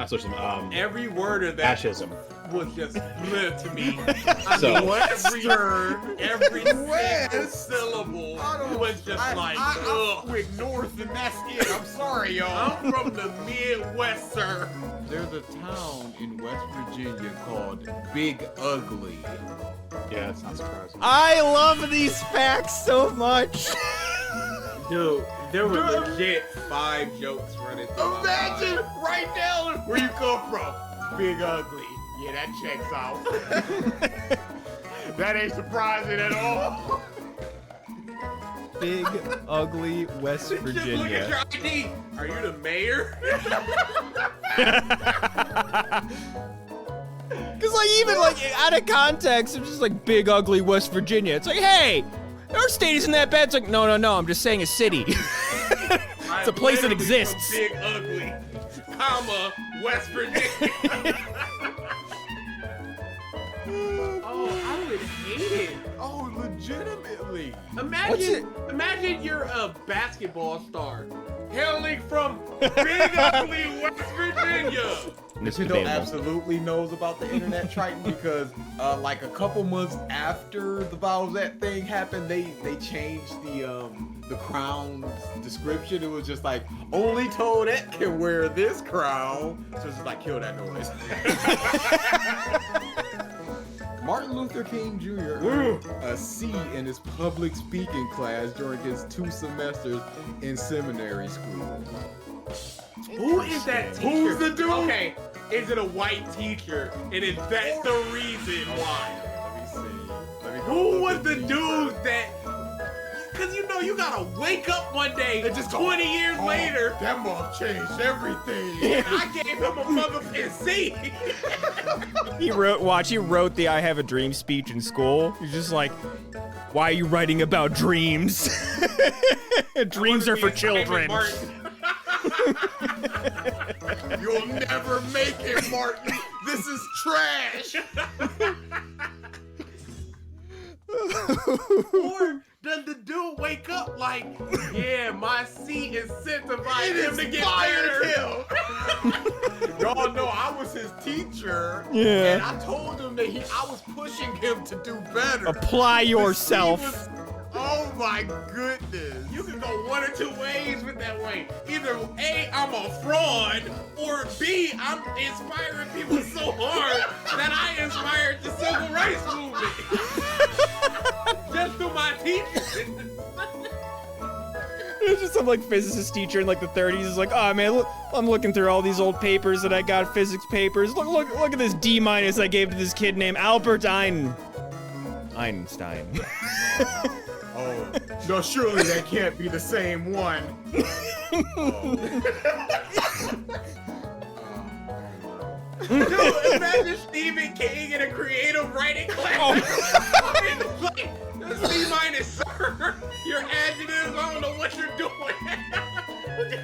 Switch them. Every word of that Fascism. was just bleh to me. So every single syllable was just I went north and that's it. I'm sorry, y'all. I'm from the Midwest, sir. There's a town in West Virginia called Big Ugly. Yeah, that's not surprising. I love these facts so much. Dude, there were legit 5 jokes running through Imagine my mind. right now where you come from. Big Ugly. Yeah, that checks out. That ain't surprising at all. Big, ugly West Just look at Virginia. your ID. Are you the mayor? Because, like, even, like, out of context, it's just like big, ugly West Virginia. It's like, hey, our state isn't that bad. It's like, no, I'm just saying a city. It's a place that exists. Big ugly, comma, West Virginia. Oh, I would hate it. Oh, legitimately. Imagine you're a basketball star hailing from Big Ugly, West Virginia. It's Nintendo debatable. absolutely knows about the internet Triton because like a couple months after the Bowsette thing happened, they changed the crown's description. It was just like, only Toadette can wear this crown. So it's just like, kill that noise. Martin Luther King Jr. earned a C in his public speaking class during his 2 semesters in seminary school. Who is that teacher? Who's the dude? Okay, is it a white teacher? And is that the reason why? Let me see. Let me go Who look was at the these, dude that? Cause you know you gotta wake up one day, It just 20 years later, That move changed everything. and I gave him a motherfucking C. He wrote the I Have a Dream speech in school. He's just like, why are you writing about dreams? Dreams are for children. You'll never make it, Martin. This is trash. Or does the dude wake up like, yeah, my C incentivized him to get better? Y'all know I was his teacher. Yeah. And I told him that I was pushing him to do better. Apply The C yourself. was- oh my goodness. You can go one or two ways with that way. Either A, I'm a fraud, or B, I'm inspiring people so hard that I inspired the civil rights movement. Just through my teaching. It's just some like physicist teacher in like the 30s is like, oh man, look, I'm looking through all these old papers that I got, physics papers. Look at this D- I gave to this kid named Albert Einstein. Oh, no, surely that can't be the same one. Dude, imagine Stephen King in a creative writing class. It's like, C-, sir. Your adjectives, I don't know what you're doing.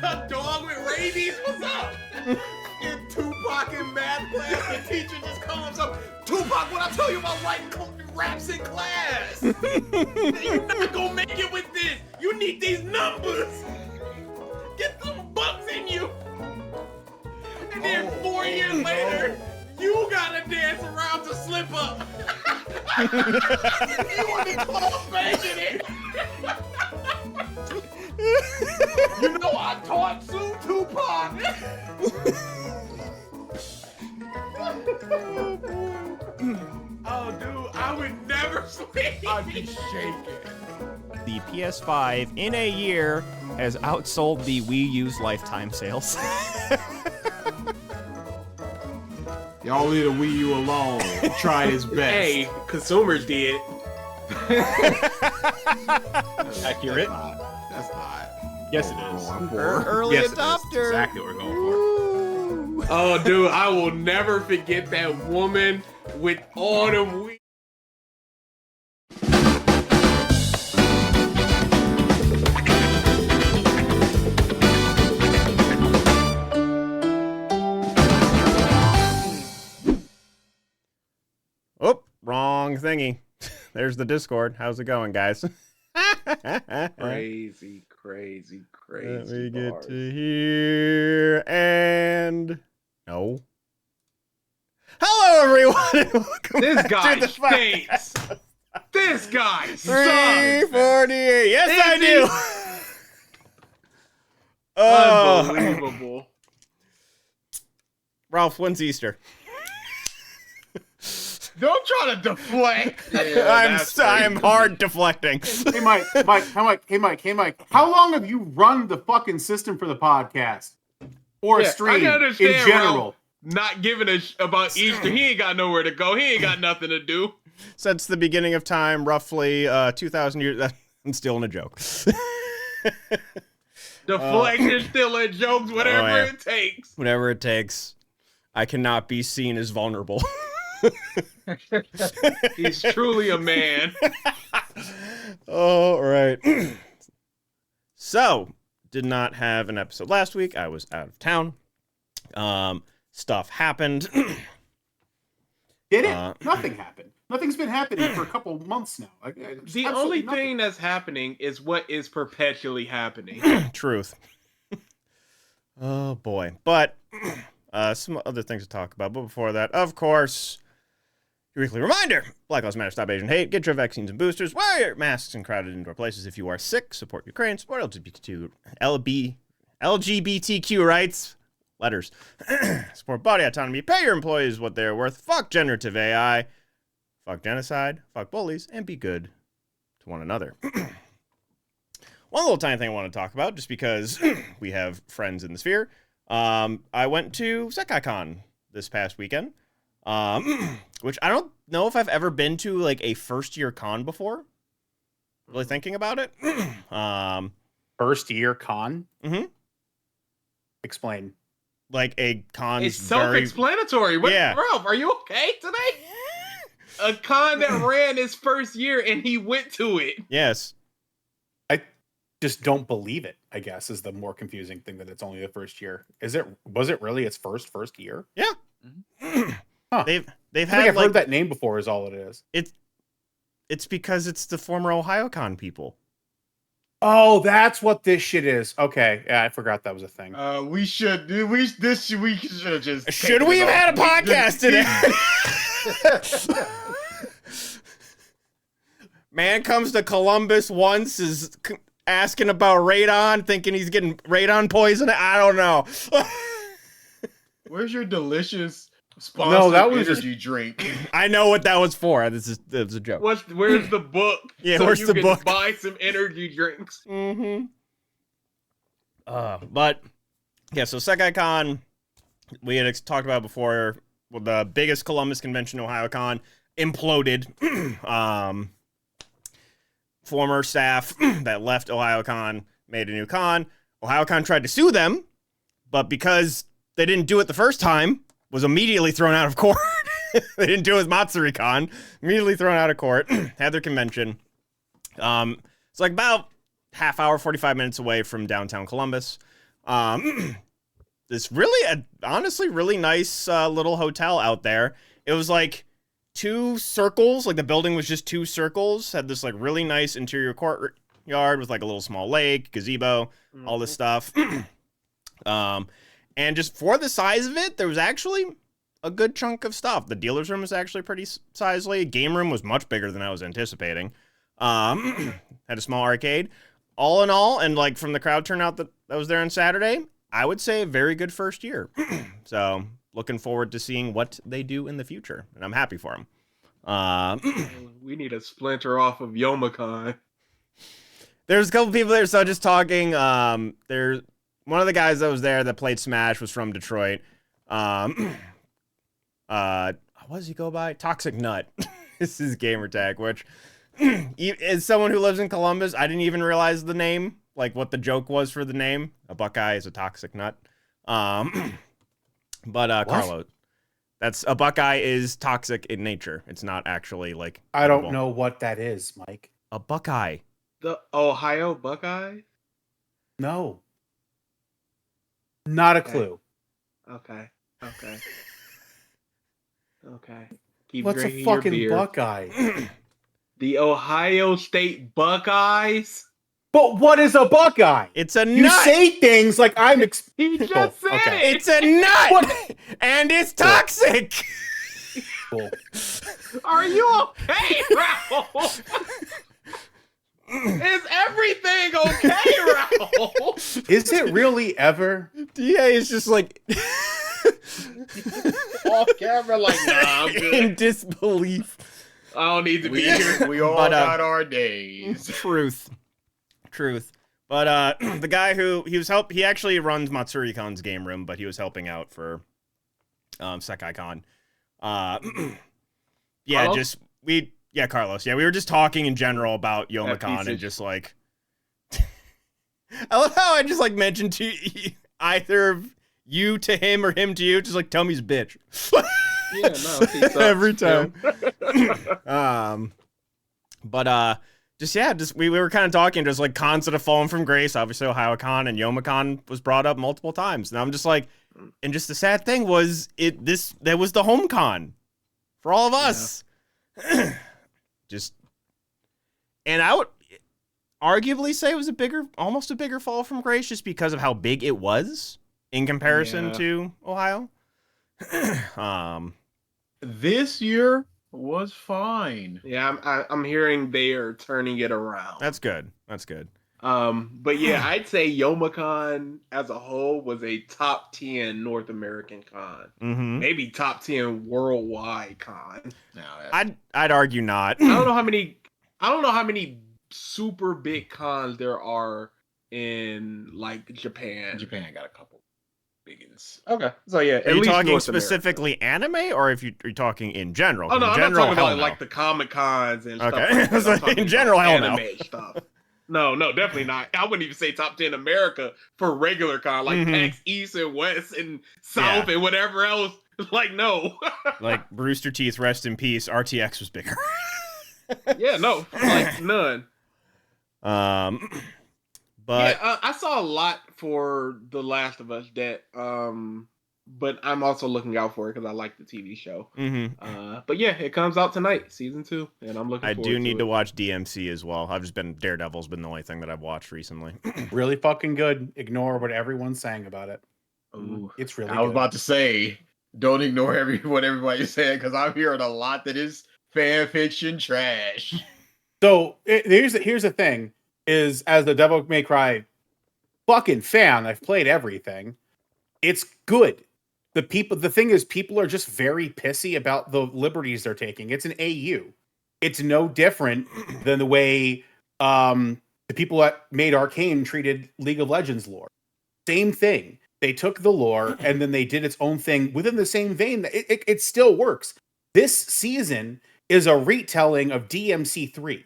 A dog with rabies, what's up? In Tupac in math class, the teacher just comes up, Tupac, what I tell you about writing raps in class? You're not gonna make it with this. You need these numbers. Get some bucks in you. And then 4 years later, you gotta dance around to slip up. You want the club making it. You know I taught Sue Tupac. Oh, dude, I would never sleep. I'd be shaking. The PS5 in a year has outsold the Wii U's lifetime sales. Y'all leave the Wii U alone. Try his best. Hey, consumers did. Accurate. That's not. Yes, it is. Going for. Early Yes, it is. adopter. Exactly what we're going for. Ooh. Oh, dude, I will never forget that woman with all them we. Oh, wrong thingy. There's the Discord. How's it going, guys? Crazy, crazy, crazy. Let me get bars. to here and No. Hello, everyone. and welcome This back guy to the stinks. This guy sucks. 348. Yes, Is I do. Unbelievable. Ralph, when's Easter? Don't try to deflect. Yeah, I'm hard deflecting. Hey, Mike. How long have you run the fucking system for the podcast? Or a I stream can in understand general? Ralph not giving a about Easter. He ain't got nowhere to go. He ain't got nothing to do. Since the beginning of time, roughly 2,000 years. I'm stealing a joke. Deflection, stealing jokes, whatever it takes. Whatever it takes. I cannot be seen as vulnerable. He's truly a man. All right. So, did not have an episode last week. I was out of town. Stuff happened. Did it? Nothing happened. Nothing's been happening for a couple of months now. The only thing that's happening is what is perpetually happening. Truth. Oh, boy. But some other things to talk about. But before that, of course, your weekly reminder. Black Lives Matter, stop Asian hate, get your vaccines and boosters, wear your masks in crowded indoor places if you are sick, support Ukraine, support LGBTQ rights, letters, support body autonomy, pay your employees what they're worth, fuck generative AI, fuck genocide, fuck bullies, and be good to one another. One little tiny thing I want to talk about, just because we have friends in the sphere. I went to SekaiCon this past weekend, which I don't know if I've ever been to like a first-year con before. Really thinking about it. First year con? Mm-hmm. Explain. Like a con. It's self-explanatory. Yeah. Ralph, are you okay today? A con that ran his first year and he went to it. Yes. I just don't believe it, I guess, is the more confusing thing, that it's only the first year. Was it really its first year? Yeah. Huh. They've I had think I've like heard that name before, is all it is. it's because it's the former OhioCon people. Oh, that's what this shit is. Okay. Yeah, I forgot that was a thing. We should have just. Should we have had a podcast today? Man comes to Columbus once, is asking about radon, thinking he's getting radon poison. I don't know. Where's your delicious No, sponsored that was energy drink? I know what that was for. It was a joke. Where's the book? Yeah, so where's you the can book? buy some energy drinks. Mm-hmm. But yeah, so SekaiCon, we had talked about before. Well, the biggest Columbus convention, OhioCon, imploded. Former staff that left OhioCon made a new con. OhioCon tried to sue them, but because they didn't do it the first time, was immediately thrown out of court. They didn't do it with MatsuriCon. Immediately thrown out of court. Had their convention. It's like about half hour, 45 minutes away from downtown Columbus. This really, honestly, really nice little hotel out there. It was like 2 circles, like the building was just 2 circles, had this like really nice interior courtyard with like a little small lake, gazebo, all this stuff. And just for the size of it, there was actually a good chunk of stuff. The dealer's room was actually pretty sizely. Game room was much bigger than I was anticipating. Had a small arcade. All in all, and like from the crowd turnout that was there on Saturday, I would say a very good first year. So looking forward to seeing what they do in the future, and I'm happy for them. We need a splinter off of Youmacon. There's a couple people there, so just talking. There's one of the guys that was there that played Smash was from Detroit. What does he go by? Toxic Nut. This is gamer tag, which as someone who lives in Columbus, I didn't even realize the name, like what the joke was for the name. A Buckeye is a toxic nut. But Carlo, that's a Buckeye is toxic in nature. It's not actually like I don't know what that is, Mike. A Buckeye. The Ohio Buckeye? No. Not a clue. Okay. Keep What's a drinking your fucking beer. Buckeye? The Ohio State Buckeyes? But what is a Buckeye? It's a You nut. say things like I'm. He just said Okay. it. It's a nut, What? and it's toxic. Cool. Are you okay, Ralph? Is everything okay, Ralph? Is it really ever? DA is just like Off camera, like, nah, I'm good. in disbelief. I don't need to be here. We all But, got our days. Truth. But the guy who he actually runs Matsuri-kon's game room, but he was helping out for Sekai-kon. Yeah, Carlos? Carlos. Yeah, we were just talking in general about Youmacon and just like I love how I just like mentioned to either of you to him or him to you, just like tell me he's a bitch. Yeah, no, he sucks. Every time. Just we were kind of talking, just like cons that have fallen from grace. Obviously, OhioCon and Youmacon was brought up multiple times. And I'm just like, and just the sad thing was that was the home con for all of us. Yeah. And I would arguably say it was almost a bigger fall from grace just because of how big it was in comparison to Ohio. This year was fine. Yeah, I'm hearing they are turning it around. That's good. But yeah, I'd say Youmacon as a whole was a top 10 North American con. Mm-hmm. Maybe top 10 worldwide con. No, I'd argue not. I don't know how many super big cons there are in like Japan. Japan got a couple biggins. Okay. So yeah, Are you talking specifically anime, or are you talking in general? Oh no, I'm not general, talking hell about no. like the Comic Cons and Okay. stuff like that. I'm Like, talking in general, about hell no. anime stuff. No, definitely not. I wouldn't even say top 10 America for regular con, like PAX East and West and South and whatever else. Like, no. Like Brewster Teeth, rest in peace. RTX was bigger. Yeah, no, like none. But yeah, I saw a lot for The Last of Us that, but I'm also looking out for it because I like the TV show. But yeah, it comes out tonight, season 2, and I'm looking. I forward do to need it. to watch DMC as well. Daredevil's been the only thing that I've watched recently. Really fucking good. Ignore what everyone's saying about it. Ooh, It's really I was good. about to say, don't ignore what everybody's saying, because I'm hearing a lot that is fan fiction trash. So here's the thing: is as the Devil May Cry fucking fan, I've played everything. It's good. The thing is, people are just very pissy about the liberties they're taking. It's an AU. It's no different than the way the people that made Arcane treated League of Legends lore. Same thing. They took the lore and then they did its own thing within the same vein. It still works. This season is a retelling of DMC3.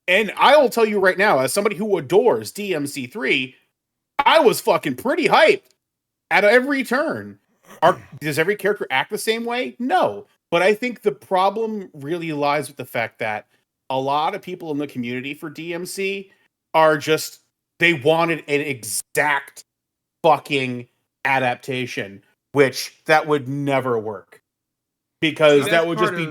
And I will tell you right now, as somebody who adores DMC3, I was fucking pretty hyped at every turn. Does every character act the same way? No. But I think the problem really lies with the fact that a lot of people in the community for DMC are just, they wanted an exact fucking adaptation, which that would never work. Because that would just be...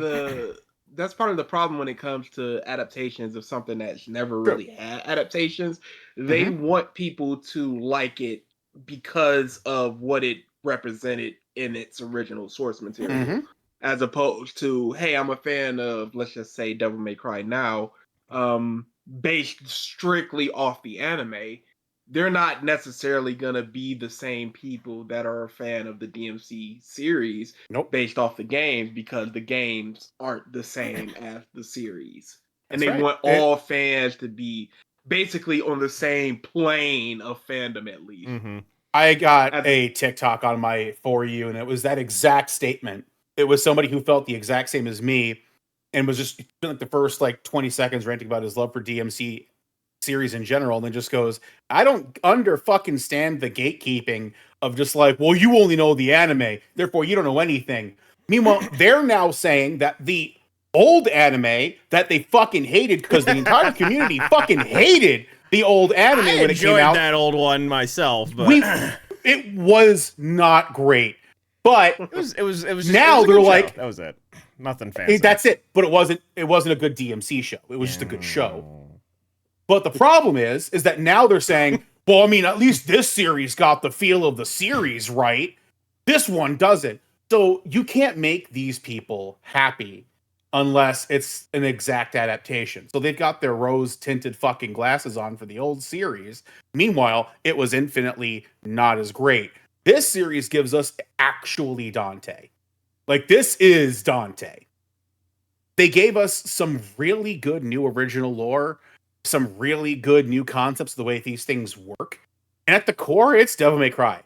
That's part of the problem when it comes to adaptations of something that's never really had adaptations. They want people to like it because of what it represented in its original source material, as opposed to, hey, I'm a fan of, let's just say, Devil May Cry now, based strictly off the anime. They're not necessarily gonna be the same people that are a fan of the DMC series based off the games, because the games aren't the same as the series. And they want all fans to be basically on the same plane of fandom, at least. I got a TikTok on my For You, and it was that exact statement. It was somebody who felt the exact same as me and was just like the first 20 seconds ranting about his love for DMC series in general, and then just goes, I don't fucking stand the gatekeeping of just like, well, you only know the anime, therefore you don't know anything. Meanwhile, they're now saying that the old anime that they fucking hated, because the entire community fucking hated the old anime when it came out. I enjoyed that old one myself, but it was not great. But it was now they're like, that was it. Nothing fancy. That's it. But it wasn't a good DMC show. It was just a good show. But the problem is that now they're saying, well, I mean, at least this series got the feel of the series, right? This one doesn't. So you can't make these people happy unless it's an exact adaptation. So they've got their rose-tinted fucking glasses on for the old series. Meanwhile, it was infinitely not as great. This series gives us actually Dante. Like, this is Dante. They gave us some really good new original lore, some really good new concepts of the way these things work. And at the core, it's Devil May Cry.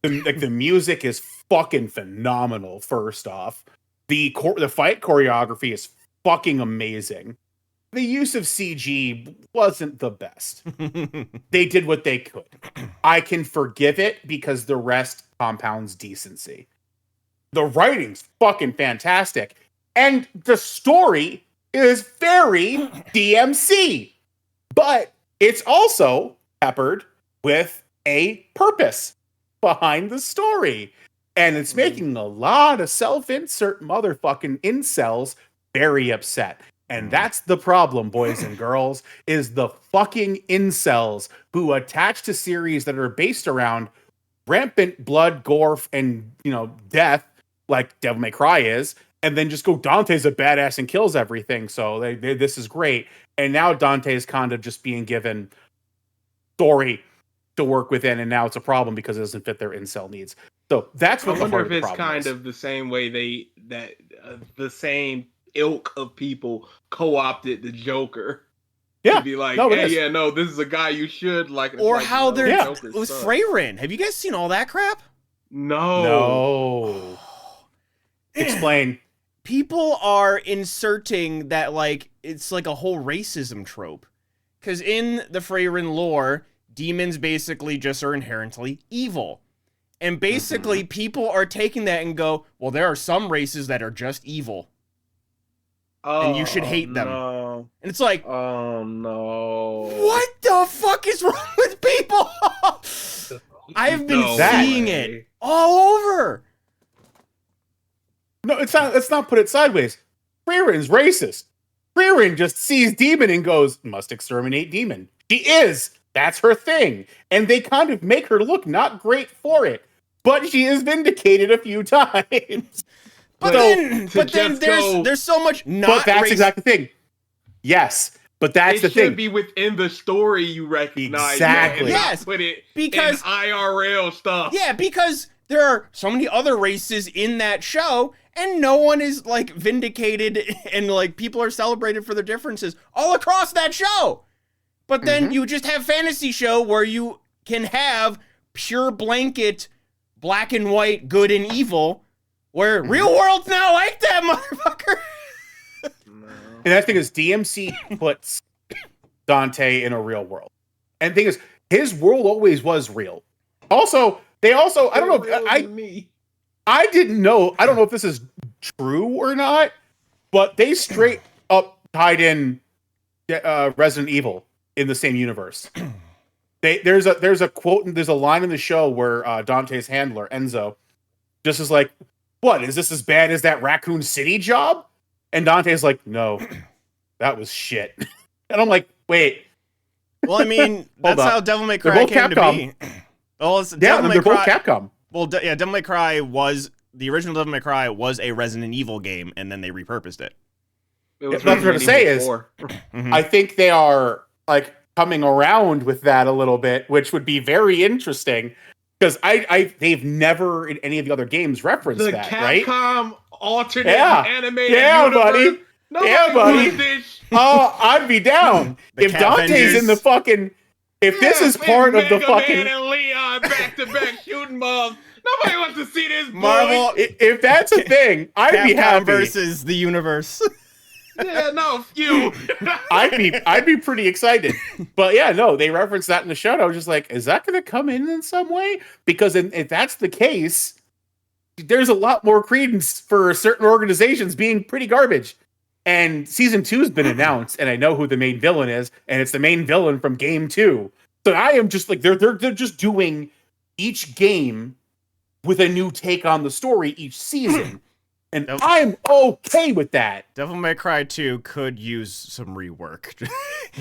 The music is fucking phenomenal, first off. The fight choreography is fucking amazing. The use of CG wasn't the best. They did what they could. I can forgive it because the rest compounds decency. The writing's fucking fantastic. And the story is very DMC. But it's also peppered with a purpose behind the story. And it's making a lot of self-insert motherfucking incels very upset. And that's the problem, boys and girls, is the fucking incels who attach to series that are based around rampant blood, gore, and, death, like Devil May Cry is, and then just go, Dante's a badass and kills everything, so this is great. And now Dante's kind of just being given story to work within, and now it's a problem because it doesn't fit their incel needs. So that's what I wonder if it's kind of the same way the same ilk of people co-opted the Joker. Yeah, to be like, this is a guy you should like. Or like, how they're Joker's with son. Freyrin. Have you guys seen all that crap? No. Explain. People are inserting that it's like a whole racism trope. Because in the Freyrin lore, demons basically just are inherently evil. And basically, people are taking that and go, well, there are some races that are just evil. And you should hate them. No. And it's like, oh, no. What the fuck is wrong with people? I have been seeing it all over. No, it's not. Let's not put it sideways. Freyrin's racist. Freyrin just sees demon and goes, must exterminate demon. She is. That's her thing. And they kind of make her look not great for it. But she is vindicated a few times. But then there's so much not. But that's exactly the thing. Yes, but that's the thing. It should be within the story you recognize. Exactly. Yes, put it because in IRL stuff. Yeah, because there are so many other races in that show, and no one is vindicated, and people are celebrated for their differences all across that show. But then you just have fantasy show where you can have pure blanket black and white, good and evil. Where real world's not like that, motherfucker. And that thing is, DMC puts Dante in a real world. And the thing is, his world always was real. I don't know. I didn't know. I don't know if this is true or not, but they straight up tied in Resident Evil in the same universe. There's a quote and there's a line in the show where Dante's handler Enzo just is like, what, is this as bad as that Raccoon City job? And Dante's like, no, that was shit. And I'm like, wait. Well, I mean, that's how Devil May Cry came Capcom. to be. Well, they're both Capcom. Well, Devil May Cry the original Devil May Cry was a Resident Evil game, and then they repurposed it. What I'm trying to say is, I think they are coming around with that a little bit, which would be very interesting. Because they've never in any of the other games referenced the that, Capcom right? alternate animated universe. Buddy. Nobody wants this. Oh, I'd be down if Dante's Avengers. in the fucking. If this is part of the fucking Man and Leon back to back shooting mobs. Nobody wants to see this. Marvel. If that's a thing, I'd be happy. Versus the universe. Yeah, no, you. I'd be pretty excited. But yeah, no, they referenced that in the show. And I was just like, is that going to come in some way? Because if that's the case, there's a lot more credence for certain organizations being pretty garbage. And season 2 has been announced, and I know who the main villain is, and it's the main villain from game 2. So I am just like, they're just doing each game with a new take on the story each season. And Nope. I'm okay with that. Devil May Cry 2 could use some rework.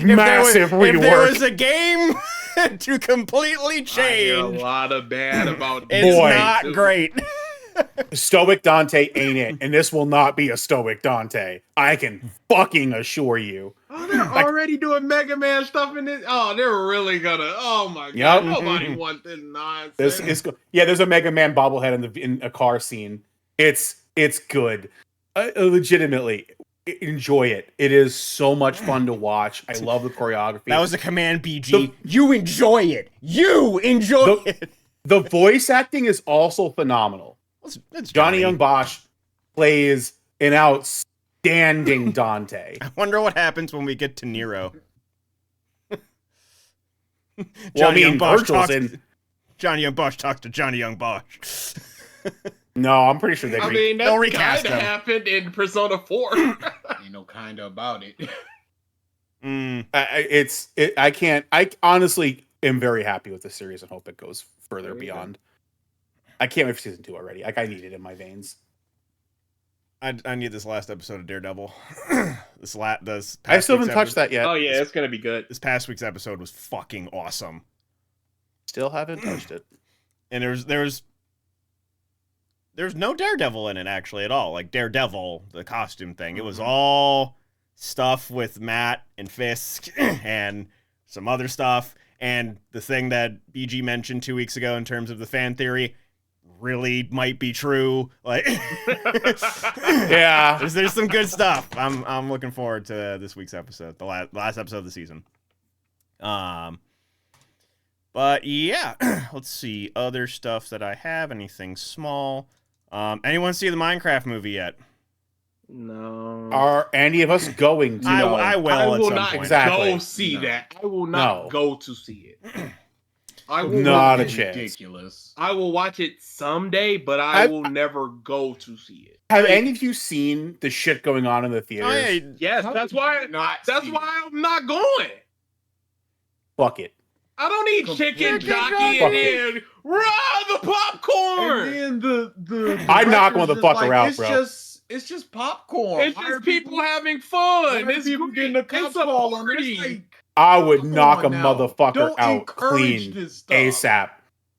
Massive rework. If there was a game to completely I hear a change, lot of bad about it's Boy. not great. Stoic Dante ain't it, and this will not be a Stoic Dante. I can fucking assure you. Oh, they're already doing Mega Man stuff in this. Oh, they're really gonna. Oh my god, Yep. nobody wants this nonsense. This is there's a Mega Man bobblehead in a car scene. It's good. Legitimately, enjoy it. It is so much fun to watch. I love the choreography. That was a command, BG. You enjoy it. You enjoy it. The voice acting is also phenomenal. It's Johnny Young Bosch plays an outstanding Dante. I wonder what happens when we get to Nero. Well, I mean, Virgil's in. Johnny Young Bosch talks to Johnny Young Bosch. No, I'm pretty sure they. I mean, they'll that recast kind of him. happened in Persona 4. Ain't no kinda about it. I honestly am very happy with the series and hope it goes further beyond. I can't wait for season 2 already. Like, I need it in my veins. I need this last episode of Daredevil. I still haven't touched that yet. Oh yeah, it's gonna be good. This past week's episode was fucking awesome. Still haven't touched it. And there's no Daredevil in it actually at all. Like Daredevil, the costume thing. It was all stuff with Matt and Fisk and some other stuff. And the thing that BG mentioned 2 weeks ago in terms of the fan theory really might be true. Like, Yeah. there's some good stuff. I'm looking forward to this week's episode, the last episode of the season. But yeah, let's see other stuff that I have. Anything small? Anyone see the Minecraft movie yet? No. Are any of us going to? I will I at will some not point. Exactly. go see No. that. I will not No. go to see it. I will Not a It's chance. ridiculous. I will watch it someday, but I will never go to see it. Have any of you seen the shit going on in the theaters? Oh, yeah, Yes, How that's could why. you not That's see why I'm not going. Fuck it. I don't need chicken Completely. jockey Fuck and then rah the popcorn. And then the I'd knock one of the director's fucker out, it's bro. It's just popcorn. It's Why just are people having fun. why are It's people getting a great. cop It's a call on this? party. Like, I would come knock a on now. motherfucker Don't out encourage clean this stuff. ASAP.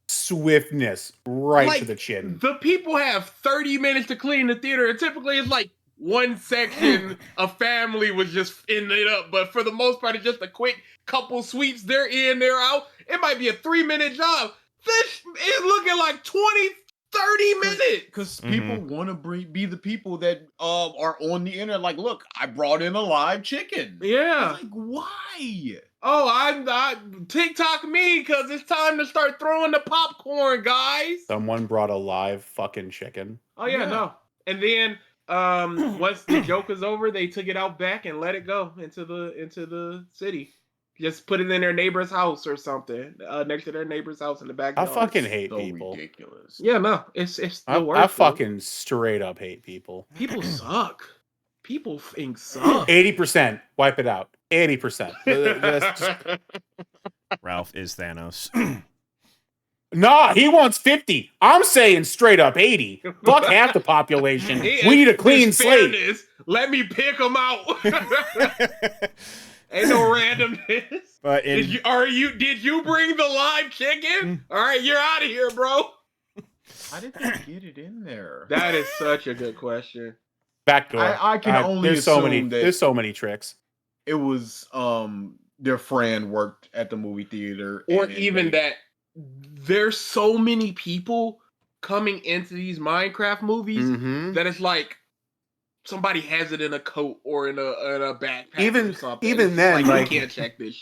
Swiftness right Like, to the chin. The people have 30 minutes to clean the theater, and typically it's like one section a family was just in it up, but for the most part it's just a quick couple sweeps. They're in, they're out. It might be a 3-minute job. This is looking like 20-30 minutes. Because people want to be the people that are on the internet. Like, look, I brought in a live chicken. Yeah. Like, why? Oh, I TikTok me because it's time to start throwing the popcorn, guys. Someone brought a live fucking chicken. Oh yeah, Yeah. no. And then once the joke is over, they took it out back and let it go into the city. Just put it in their neighbor's house or something, next to their neighbor's house in the I backyard. fucking hate So people. ridiculous. Yeah, no, it's the worst. I dude. fucking straight up hate people. People suck. People fucking suck. 80%. Wipe it out. 80%. Just- Ralph is Thanos. Nah, he wants 50. I'm saying straight up 80. Fuck half the population. Hey, We need a it's clean slate. fairness. Let me pick them out. Ain't no randomness. But Did you bring the live chicken? All right, you're out of here, bro. How did they get it in there? That is such a good question. Backdoor. I can only there's so many. assume that- There's so many tricks. It was their friend worked at the movie theater. Or and even they- that there's so many people coming into these Minecraft movies Mhm. that it's like somebody has it in a coat or in a backpack Even- or something. even It's then, you like- can't check this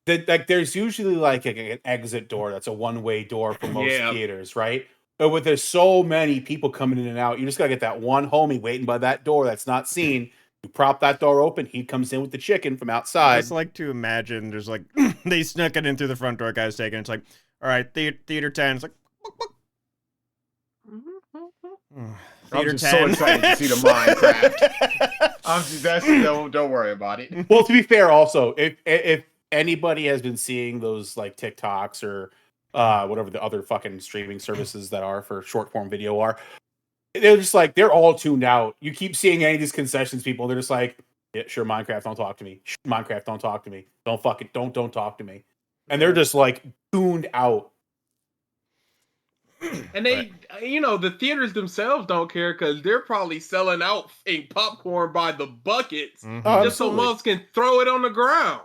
shit. There's usually like an exit door that's a one-way door for most Yeah. theaters, right? But with there's so many people coming in and out, you just gotta get that one homie waiting by that door that's not seen. You prop that door open, he comes in with the chicken from I outside. just like to imagine there's like they snuck it in through the front door, guys taking it. It's like, all right, theater 10. It's like I'm theater just so 10. excited to see the Minecraft. Don't worry about it. Well, to be fair, also, if anybody has been seeing those like TikToks or whatever the other fucking streaming services that are for short form video are, they're just like, they're all tuned out. You keep seeing any of these concessions people, they're just like, yeah, sure, Minecraft, don't talk to me. Minecraft, don't talk to me. Don't talk to me. And they're just like tuned out. And they, the theaters themselves don't care because they're probably selling out fake popcorn by the buckets Mhm. Oh, just so absolutely. moms can throw it on the ground.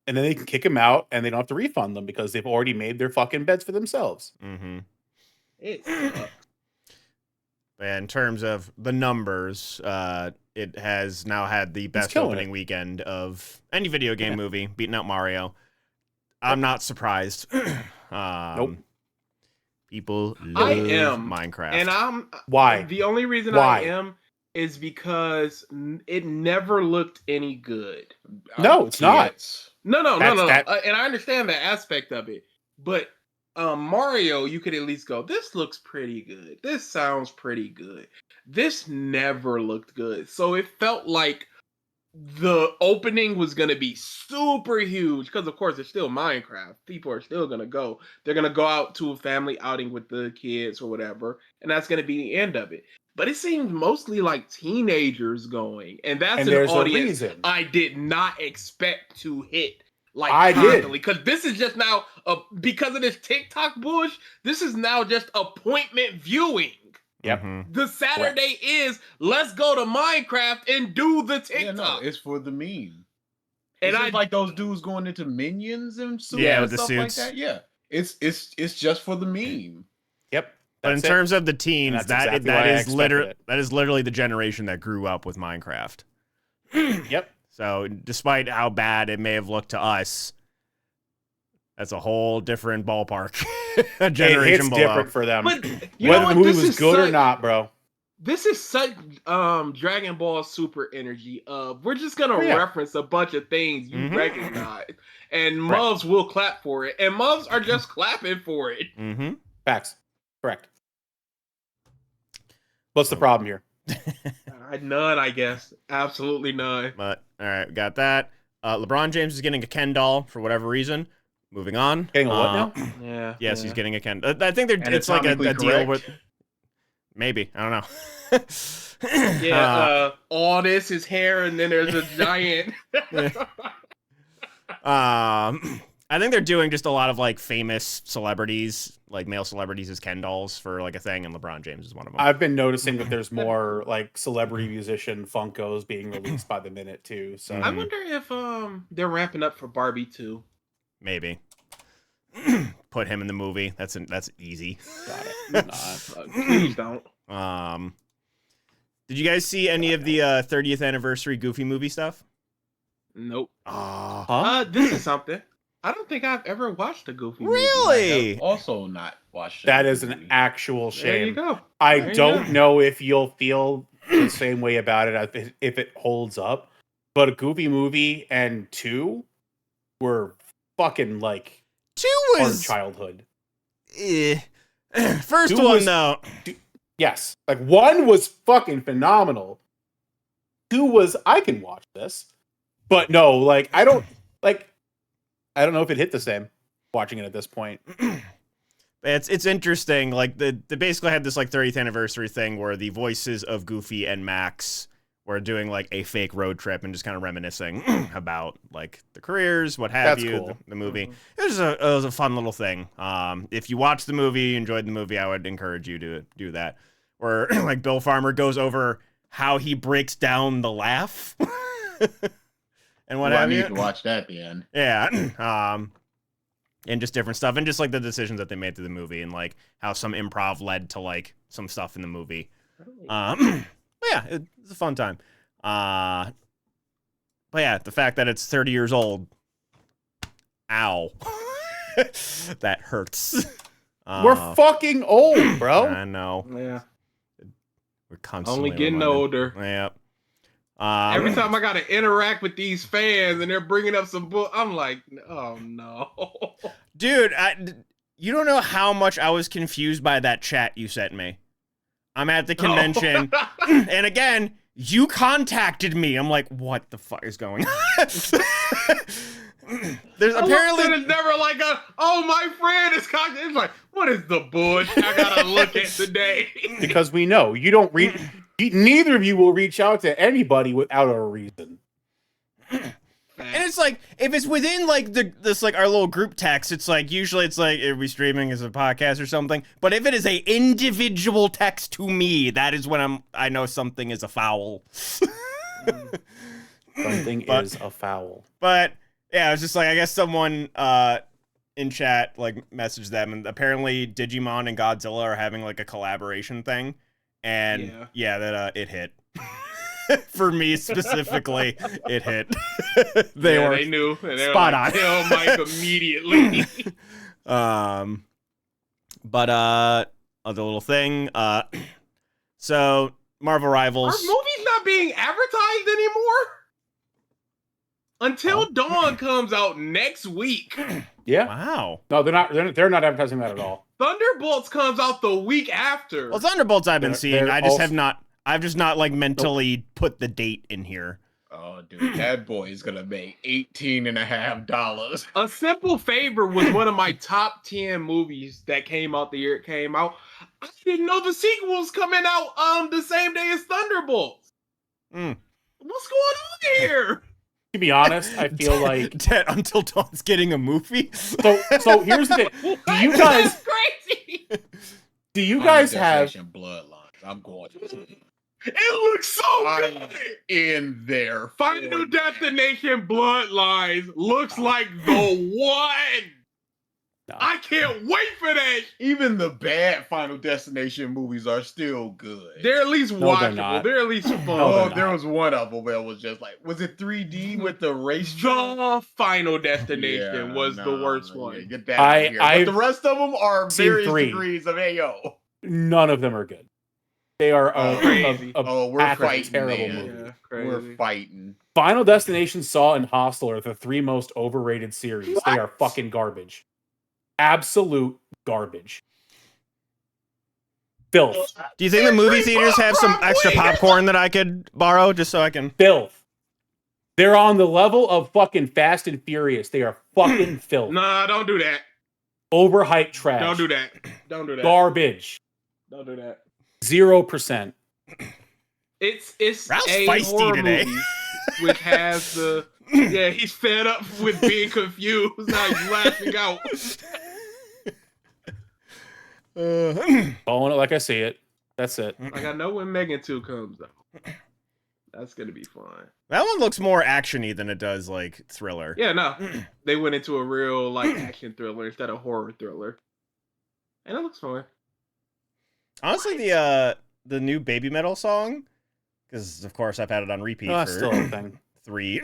And then they can kick them out and they don't have to refund them because they've already made their fucking beds for themselves. Mhm. It sucks. And in terms of the numbers, it has now had the best killing opening it. weekend of any video game movie, beating out Mario. I'm not surprised. Nope. People I love am. Minecraft. And Why? the only reason Why? I am is because it never looked any good. No, it's not. No. That's- And I understand that aspect of it, but Mario, you could at least go, this looks pretty good. This sounds pretty good. This never looked good. So it felt like the opening was going to be super huge because, of course, it's still Minecraft. People are still going to go. They're going to go out to a family outing with the kids or whatever, and that's going to be the end of it. But it seems mostly like teenagers going, and that's And an there's a audience reason. I did not expect to hit. Like I did. constantly, because this is just now because of this TikTok bush. This is now just appointment viewing. Yep. Mhm. The Saturday is let's go to Minecraft and do the TikTok. Yeah, no, it's for the meme. and It's I just like those dudes going into Minions and suits Yeah, and with the stuff suits. like that. Yeah, it's just for the meme. Yep. But in That's it. terms of the teens, that's that exactly why I is expected it. that is literally the generation that grew up with Minecraft. Yep. So despite how bad it may have looked to us, that's a whole different ballpark. A It generation hits below. different for them. but you know Whether what? the movie This was is good or such- not, bro. This is such Dragon Ball Super energy of we're just gonna Oh, yeah. reference a bunch of things you Mhm. recognize, and Correct. mubs will clap for it, and mubs are just clapping for it. Mm-hmm. Facts. Correct. What's the problem here? None, I guess. Absolutely none. But all right, we got that. LeBron James is getting a Ken doll for whatever reason. Moving on. Getting a what now? Yeah. Yes, he's getting a Ken. I think they're, it's like a Anatomically deal correct. with. Maybe I don't know. Yeah. All this is hair, and then there's a giant. I think they're doing just a lot of like famous celebrities, like male celebrities as Ken dolls for like a thing, and LeBron James is one of them. I've been noticing that there's more like celebrity musician Funkos being released by the minute too. So I wonder if they're ramping up for Barbie too. Maybe put him in the movie. That's easy. got it. Please don't. Did you guys see any of the 30th anniversary Goofy movie stuff? Nope. Huh? This is something. I don't think I've ever watched a Goofy movie. Really? Also, not watched. That the is an movie. actual There you shame. go. I There you don't go. know if you'll feel the same way about it if it holds up, but a Goofy movie and 2 were fucking like 2 our was childhood. First 2 one was- though. Yes, like 1 was fucking phenomenal. 2 was I can watch this, but no, like I don't know if it hit the same watching it at this point. It's interesting. Like they basically had this like 30th anniversary thing where the voices of Goofy and Max were doing like a fake road trip and just kind of reminiscing about like the careers, what have That's you, cool. the movie. It was a fun little thing. If you watched the movie, enjoyed the movie, I would encourage you to do that. Where like Bill Farmer goes over how he breaks down the laugh and what I have need you. to watch that at the end. Yeah. And just different stuff, and just like the decisions that they made through the movie, and like how some improv led to like some stuff in the movie. But yeah, it's a fun time. But yeah, the fact that it's 30 years old, ow, that hurts. We're fucking old, bro. I know. Yeah. We're constantly Only getting reminded. older. Yep. Every time I gotta interact with these fans and they're bringing up some book, I'm like, oh no. Dude, you don't know how much I was confused by that chat you sent me. I'm at the convention, and again, you contacted me. I'm like, what the fuck is going on? There's apparently it's never like oh, my friend is cocky. It's like, what is the bullshit I gotta look at today? Because we know you don't read. Neither of you will reach out to anybody without a reason. And it's like, if it's within like this like our little group text, it's like usually it's like, are we streaming as a podcast or something? But if it is a individual text to me, that is when I know something is a foul. Something is a foul. But yeah, it's just like, I guess someone in chat like messaged them, and apparently Digimon and Godzilla are having like a collaboration thing, and that it hit. For me specifically, it hit. They knew. And they spot were like, on. Tell Mike immediately. But other little thing. So Marvel Are Rivals. movies not being advertised anymore? Until Dawn comes out next week. Yeah. Wow. No, they're not. They're not advertising that at all. Thunderbolts comes out the week after. Well, Thunderbolts I've been seeing. they're I've just not like mentally put the date in here. Oh, dude, that boy is gonna make $18.50. A Simple Favor was one of my top 10 movies that came out the year it came out. I didn't know the sequel was coming out the same day as Thunderbolts. Mm. What's going on here? To be honest, I feel like Until Dawn's getting a movie. so here's the thing. Do you guys That's crazy. do you guys have Bloodlines? I'm going. It looks so good. In there. Final Destination Bloodlines looks like the one. No. I can't wait for that. Even the bad Final Destination movies are still good. They're at least No, they're watchable. not. They're at least fun. No, There was one of them where it was just like, was it 3D with the race? The Final Destination Yeah, was the nah, worst yeah, one. Get that out of here. But I've the rest of them are seen various 3. degrees of AO. none of them are good. They are Crazy. We're pack of fighting, terrible man. movie. Yeah, crazy. We're fighting. Final Destination, Saw, and Hostel are the 3 most overrated series. They are fucking garbage. Absolute garbage. Filth. Do you think the movie theaters have some extra popcorn that I could borrow just so I can? Filth. They're on the level of fucking Fast and Furious. They are fucking filth. Nah, don't do that. Overhyped trash. Don't do that. Don't do that. Garbage. Don't do that. 0%. It's Ralph's a feisty horror today. movie which has the he's fed up with being confused. Now he's lashing out. Calling it like I see it. That's it. Like, I know when Megan 2 comes though. That's gonna be fun. That one looks more actiony than it does like thriller. Yeah, no. They went into a real like action thriller instead of horror thriller. And it looks fun. Honestly, the new Baby Metal song, because of course I've had it on repeat Oh, for that's still a thing. 3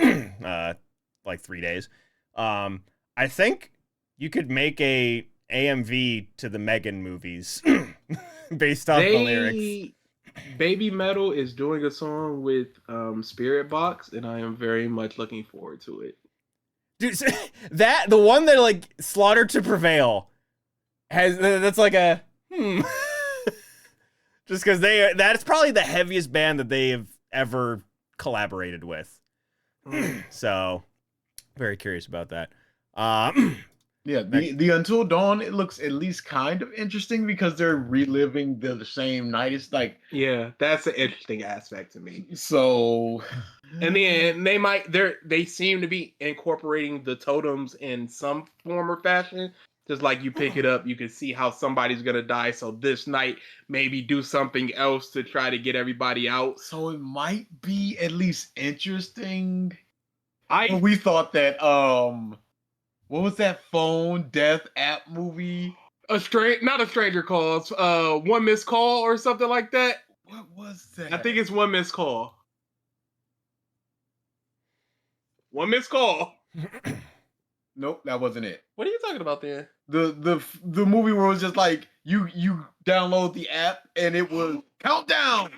days. I think you could make a AMV to the Megan movies based on the lyrics. Baby Metal is doing a song with Spirit Box, and I am very much looking forward to it. Dude, the one that like Slaughter to Prevail that's like a just because that's probably the heaviest band that they have ever collaborated with. So very curious about that. Yeah, the Until Dawn, it looks at least kind of interesting because they're reliving the same night. It's like, Yeah, that's an interesting aspect to me. so, And then they seem to be incorporating the totems in some form or fashion. Just like you pick it up, you can see how somebody's gonna die. So this night, maybe do something else to try to get everybody out. so it might be at least interesting. I We thought that what was that phone death app movie? not a stranger calls. One missed call or something like that. What was that? I think it's one missed call. One missed call. Nope, that wasn't it. What are you talking about then? The movie where it was just like you download the app and it was countdown.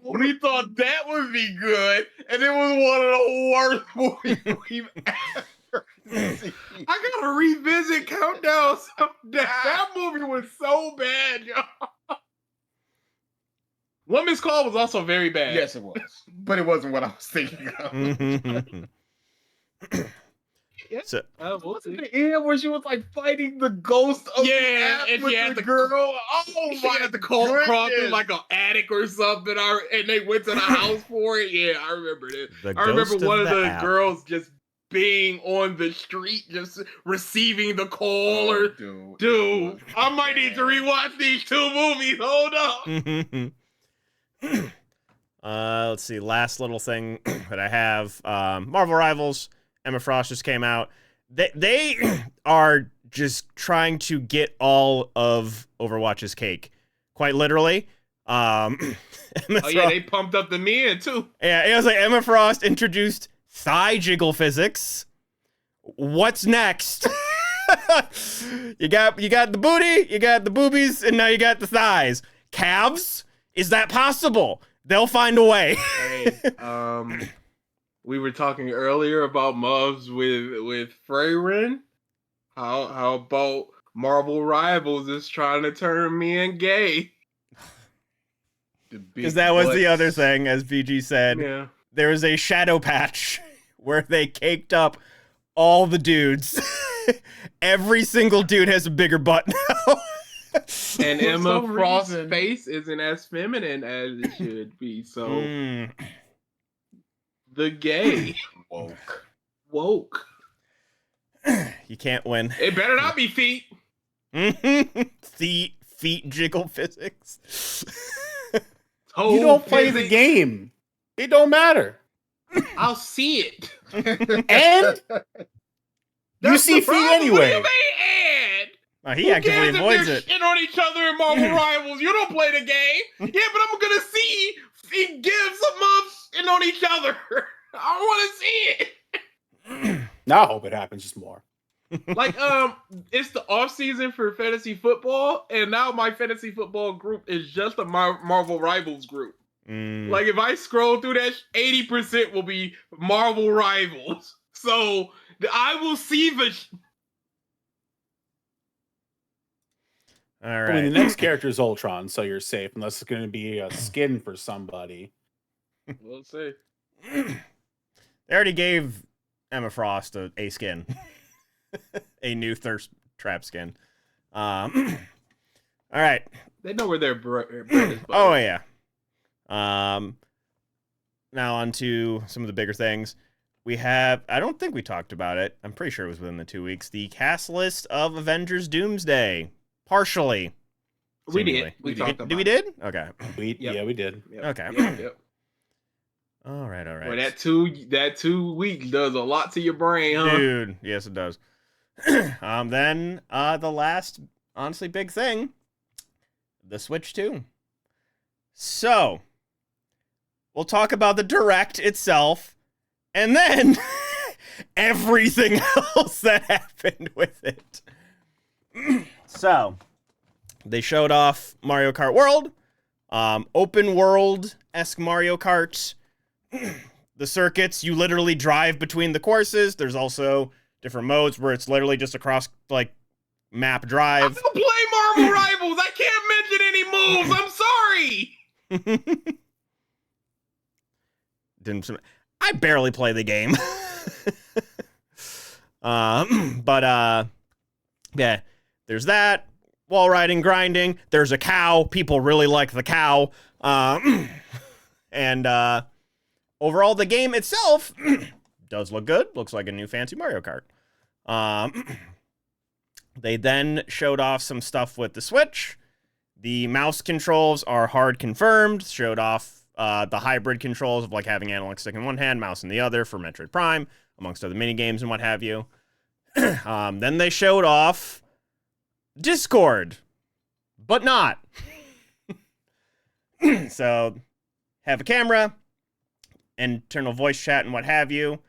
We thought that would be good, and it was one of the worst movies we've ever seen. I gotta revisit Countdown. That movie was so bad, y'all. One Missed Call was also very bad. Yes, it was, but it wasn't what I was thinking of. So, We'll What's see. the end where she was like fighting the ghost of Yeah, the app and with she had the to- girl? Oh She my had to crawl through goodness. like an attic or something, and they went to the house for it. Yeah, I remember this. The I remember ghost of one of the the app. girls just being on the street, just receiving the call. Oh, Or dude, dude, I might need to rewatch these 2 movies. Hold up. Let's see. Last little thing that I have. Marvel Rivals. Emma Frost just came out. They are just trying to get all of Overwatch's cake, quite literally. Emma Oh yeah, they pumped up the men too. Yeah, it was like Emma Frost introduced thigh jiggle physics. What's next? you got the booty, you got the boobies, and now you got the thighs. Calves? Is that possible? They'll find a way. Hey, we were talking earlier about Mubs with Freyrin. How about Marvel Rivals is trying to turn men gay? Because that was the other thing, as BG said. Yeah. There was a shadow patch where they caked up all the dudes. Every single dude has a bigger butt now. And For Emma some Frost's reason. face isn't as feminine as it should be. So the gay woke. You can't win. It better not be feet. Feet jiggle physics. Toe You don't play the physics. game. It don't matter. I'll see it. And you That's see the feet problem. What do anyway. you mean, and? He Who actively cares if avoids they're it. shitting on each other in Marvel Rivals? You don't play the game. Yeah, but I'm gonna see it gives some months and on each other. I want to see it. Now I hope it happens just more. Like, it's the off season for fantasy football, and now my fantasy football group is just a Marvel Rivals group. Like, if I scroll through that, 80% will be Marvel Rivals. So I will see the. All I right. mean, the next character is Ultron, so you're safe, unless it's going to be a skin for somebody. We'll see. They already gave Emma Frost a skin. A new thirst trap skin. All right. They know where their bread is. Oh, yeah. Now on to some of the bigger things. We have, I don't think we talked about it. I'm pretty sure it was within the 2 weeks. The cast list of Avengers Doomsday. Partially. We did. Seemingly. We talked about Did we it. did? Okay. Yep. Yeah, we did. Yep. Okay. Yep. All right. Well, that 2 weeks does a lot to your brain, huh? Dude, yes it does. Then the last honestly big thing, the Switch 2. So, we'll talk about the Direct itself and then everything else that happened with it. So, they showed off Mario Kart World, open world-esque Mario Kart. The circuits, you literally drive between the courses. There's also different modes where it's literally just across, like, map I drive. don't play Marvel Rivals. I can't mention any moves. I'm sorry. I barely play the game. Yeah, there's that. Wall riding, grinding. There's a cow. People really like the cow. And overall, the game itself does look good. Looks like a new fancy Mario Kart. They then showed off some stuff with the Switch. The mouse controls are hard confirmed. Showed off the hybrid controls of like having analog stick in one hand, mouse in the other for Metroid Prime, amongst other mini games and what have you. Then they showed off Discord, but not. So, have a camera, internal voice chat, and what have you.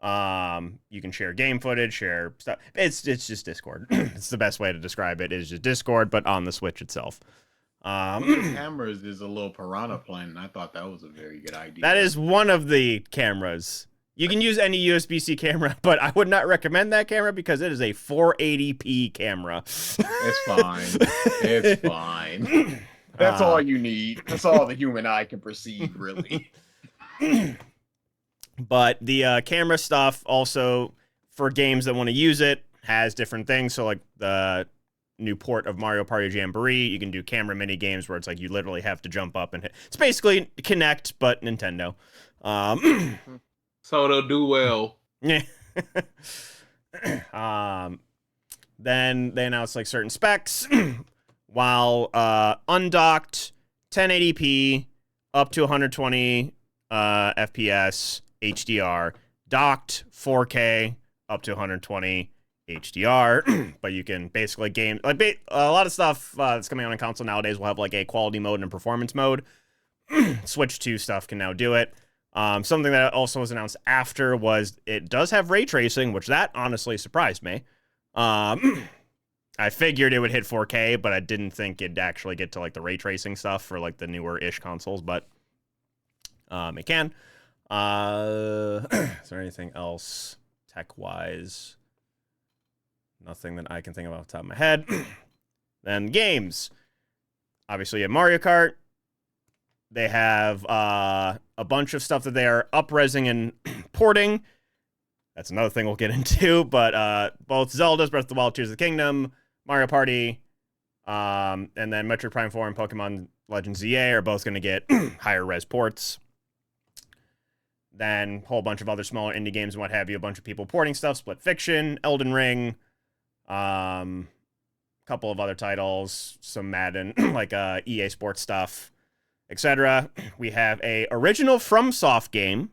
You can share game footage, share stuff. It's just Discord. It's the best way to describe it. It's just Discord, but on the Switch itself. Cameras is a little piranha plant, and I thought that was a very good idea. That is one of the cameras. You can use any USB-C camera, but I would not recommend that camera because it is a 480p camera. It's fine. It's fine. That's all you need. That's all the human eye can perceive, really. But the camera stuff also, for games that want to use it, has different things. So, like, the new port of Mario Party Jamboree, you can do camera mini games where it's like you literally have to jump up and hit. It's basically Kinect, but Nintendo. So they'll do well. Yeah. Then they announced like certain specs while undocked 1080p up to 120 FPS HDR, docked 4K up to 120 HDR, but you can basically game like a lot of stuff that's coming out on console nowadays will have like a quality mode and a performance mode. Switch 2 stuff can now do it. Something that also was announced after was it does have ray tracing, which that honestly surprised me. I figured it would hit 4K, but I didn't think it'd actually get to like the ray tracing stuff for like the newer-ish consoles, but it can. Is there anything else tech-wise? Nothing that I can think of off the top of my head. Then games. Obviously, you have Mario Kart. They have a bunch of stuff that they are up-resing and porting. That's another thing we'll get into. But both Zelda's Breath of the Wild, Tears of the Kingdom, Mario Party, and then Metroid Prime 4 and Pokemon Legends ZA are both going to get higher res ports. Then a whole bunch of other smaller indie games and what have you. A bunch of people porting stuff. Split Fiction, Elden Ring, couple of other titles, some Madden, like EA Sports stuff, etc. We have a original FromSoft game,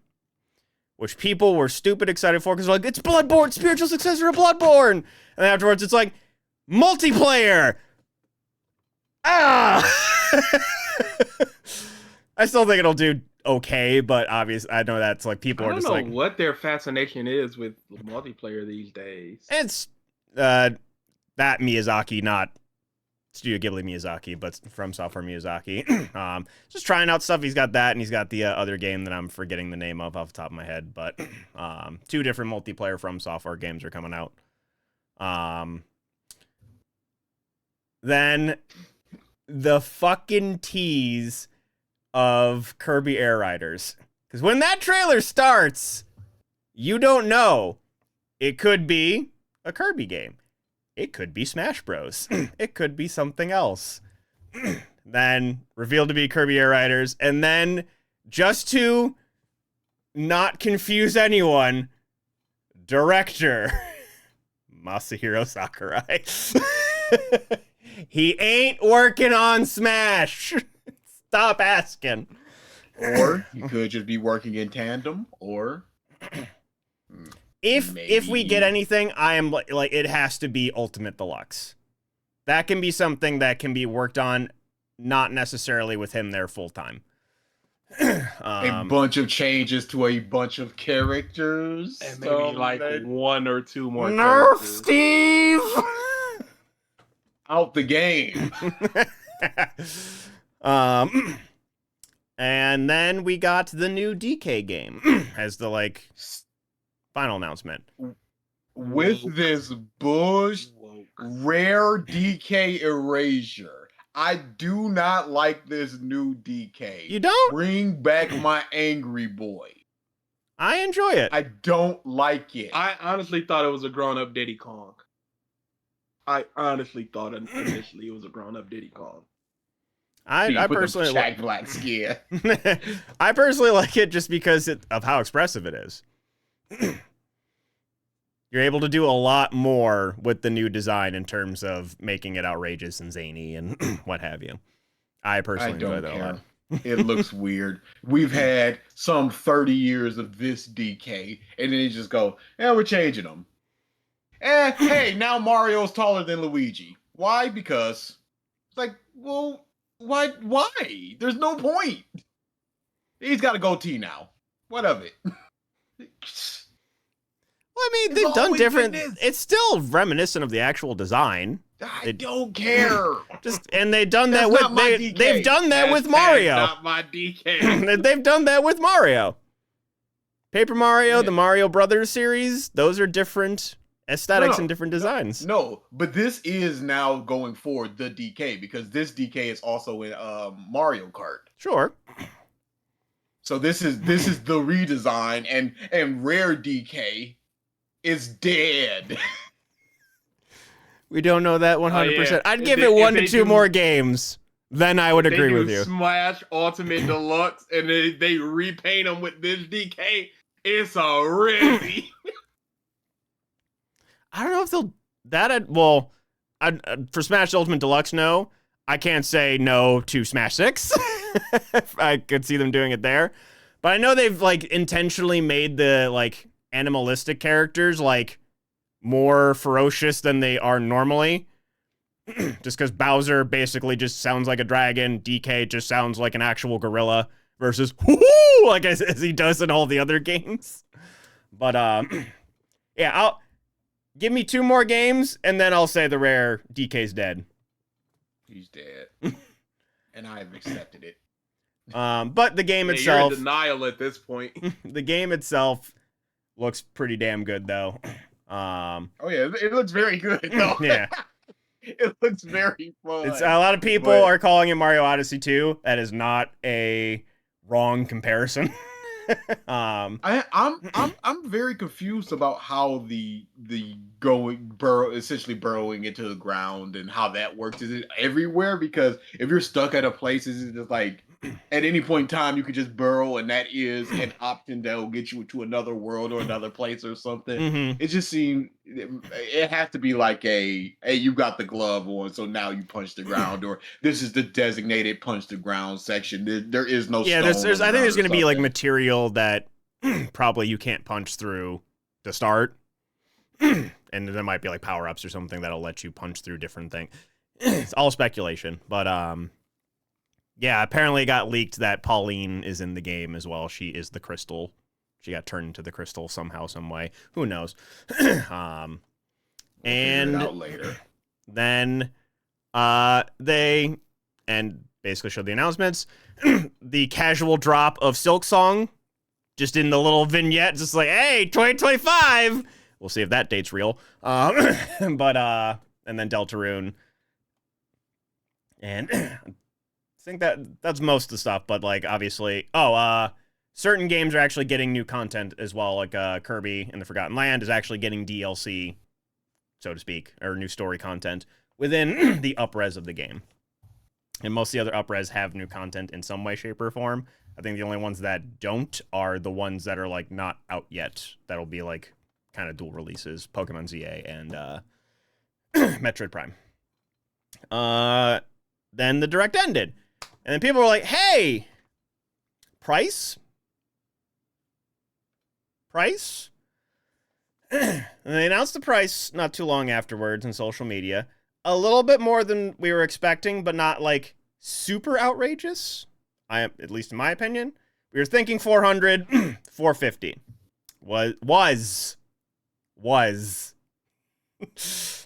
which people were stupid excited for because like, it's Bloodborne, spiritual successor of Bloodborne. And then afterwards it's like, multiplayer! Ah! I still think it'll do okay, but obviously I know that's like people are just like... I don't know what their fascination is with multiplayer these days. It's that Miyazaki, not Studio Ghibli Miyazaki, but from Software Miyazaki. Just trying out stuff. He's got that, and he's got the other game that I'm forgetting the name of off the top of my head. But 2 different multiplayer From Software games are coming out. Then the fucking tease of Kirby Air Riders. Because when that trailer starts, you don't know. It could be a Kirby game. It could be Smash Bros. It could be something else. Then revealed to be Kirby Air Riders. And then, just to not confuse anyone, director Masahiro Sakurai. He ain't working on Smash. Stop asking. Or he could just be working in tandem, or... If we get anything, I am like it has to be Ultimate Deluxe. That can be something that can be worked on, not necessarily with him there full time. A bunch of changes to a bunch of characters, and maybe like 1 or 2 more. Nerf characters. Steve out the game. And then we got the new DK game as the like final announcement. With this rare DK erasure. I do not like this new DK. You don't? Bring back my angry boy. I enjoy it. I don't like it. I honestly thought it was a grown-up Diddy Kong. I honestly thought initially it was a grown-up Diddy Kong. I personally like black skin. I personally like it just because of how expressive it is. You're able to do a lot more with the new design in terms of making it outrageous and zany and what have you. I personally enjoy that a lot. It looks weird. We've had some 30 years of this DK, and then you just go, we're changing them. Hey, now Mario's taller than Luigi. Why? Because it's like, well, why? There's no point. He's got a goatee now. What of it? Well, I mean, they've done different. It's still reminiscent of the actual design. I don't care. And they've done that with they've done that with Mario. Not my DK. They've done that with Mario. Paper Mario, the Mario Brothers series, those are different aesthetics and different designs. No, but this is now going forward the DK because this DK is also in Mario Kart. Sure. So this is the redesign, and Rare DK is dead. We don't know that 100%. yeah. I'd If give they- it if 1 to they 2 do- more games. Then I would They agree do with you. Smash Ultimate Deluxe, and they repaint them with this DK. It's a Rizzy. I don't know if they'll well, for Smash Ultimate Deluxe, no. I can't say no to Smash 6. I could see them doing it there. But I know they've like intentionally made the like animalistic characters like more ferocious than they are normally. Just because Bowser basically just sounds like a dragon, DK just sounds like an actual gorilla versus whoo, like as he does in all the other games. But yeah, I'll give me 2 more games and then I'll say the Rare DK's dead. He's dead, and I have accepted it. But the game You're itself, in denial at this point. the game itself looks pretty damn good though. Oh yeah, it looks very good. Though. Yeah. It looks very fun. It's a lot of people But- are calling it Mario Odyssey 2. That is not a wrong comparison. I'm very confused about how the essentially burrowing into the ground and how that works. Is it everywhere? Because if you're stuck at a place, is it just like at any point in time you could just burrow and that is an option that will get you to another world or another place or something? Mhm. It just seemed it has to be like hey, you got the glove on, so now you punch the ground, or this is the designated punch the ground section. There is no Yeah, stone there's on I the think there's ground going or to be like something. material that probably you can't punch through to start. And there might be like power-ups or something that'll let you punch through different things. It's all speculation, but yeah, apparently it got leaked that Pauline is in the game as well. She is the crystal. She got turned into the crystal somehow, some way. Who knows? We'll figure And it out later. then they basically showed the announcements. The casual drop of Silk Song just in the little vignette, just like, hey, 2025. We'll see if that date's real. But and then Deltarune. And I think that's most of the stuff, but like obviously, certain games are actually getting new content as well, like Kirby and the Forgotten Land is actually getting DLC, so to speak, or new story content within the upres of the game. And most of the other upres have new content in some way, shape, or form. I think the only ones that don't are the ones that are like not out yet. That'll be like kind of dual releases, Pokemon ZA and Metroid Prime. Then the direct ended. And then people were like, hey, price? And they announced the price not too long afterwards in social media. A little bit more than we were expecting, but not like super outrageous. At least in my opinion. We were thinking 400, 450. Was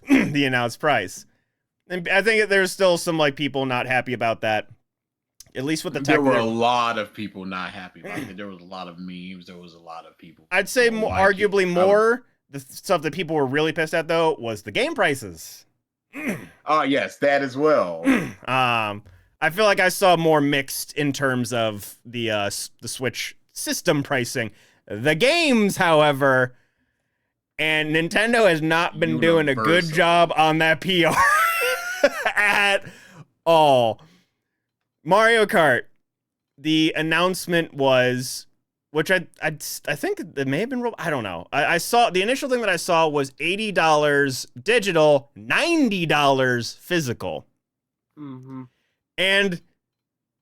the announced price. And I think there's still some like people not happy about that. At least with the tech. There were a lot of people not happy about it. There was a lot of memes. There was a lot of people. I'd say arguably more. The stuff that people were really pissed at though was the game prices. Oh yes, that as well. I feel like I saw more mixed in terms of the Switch system pricing. The games, however, and Nintendo has not been doing a good job on that PR at all. Mario Kart, the announcement was, which I think it may have been, I don't know. I saw, the initial thing that I saw was $80 digital, $90 physical. Mm-hmm. And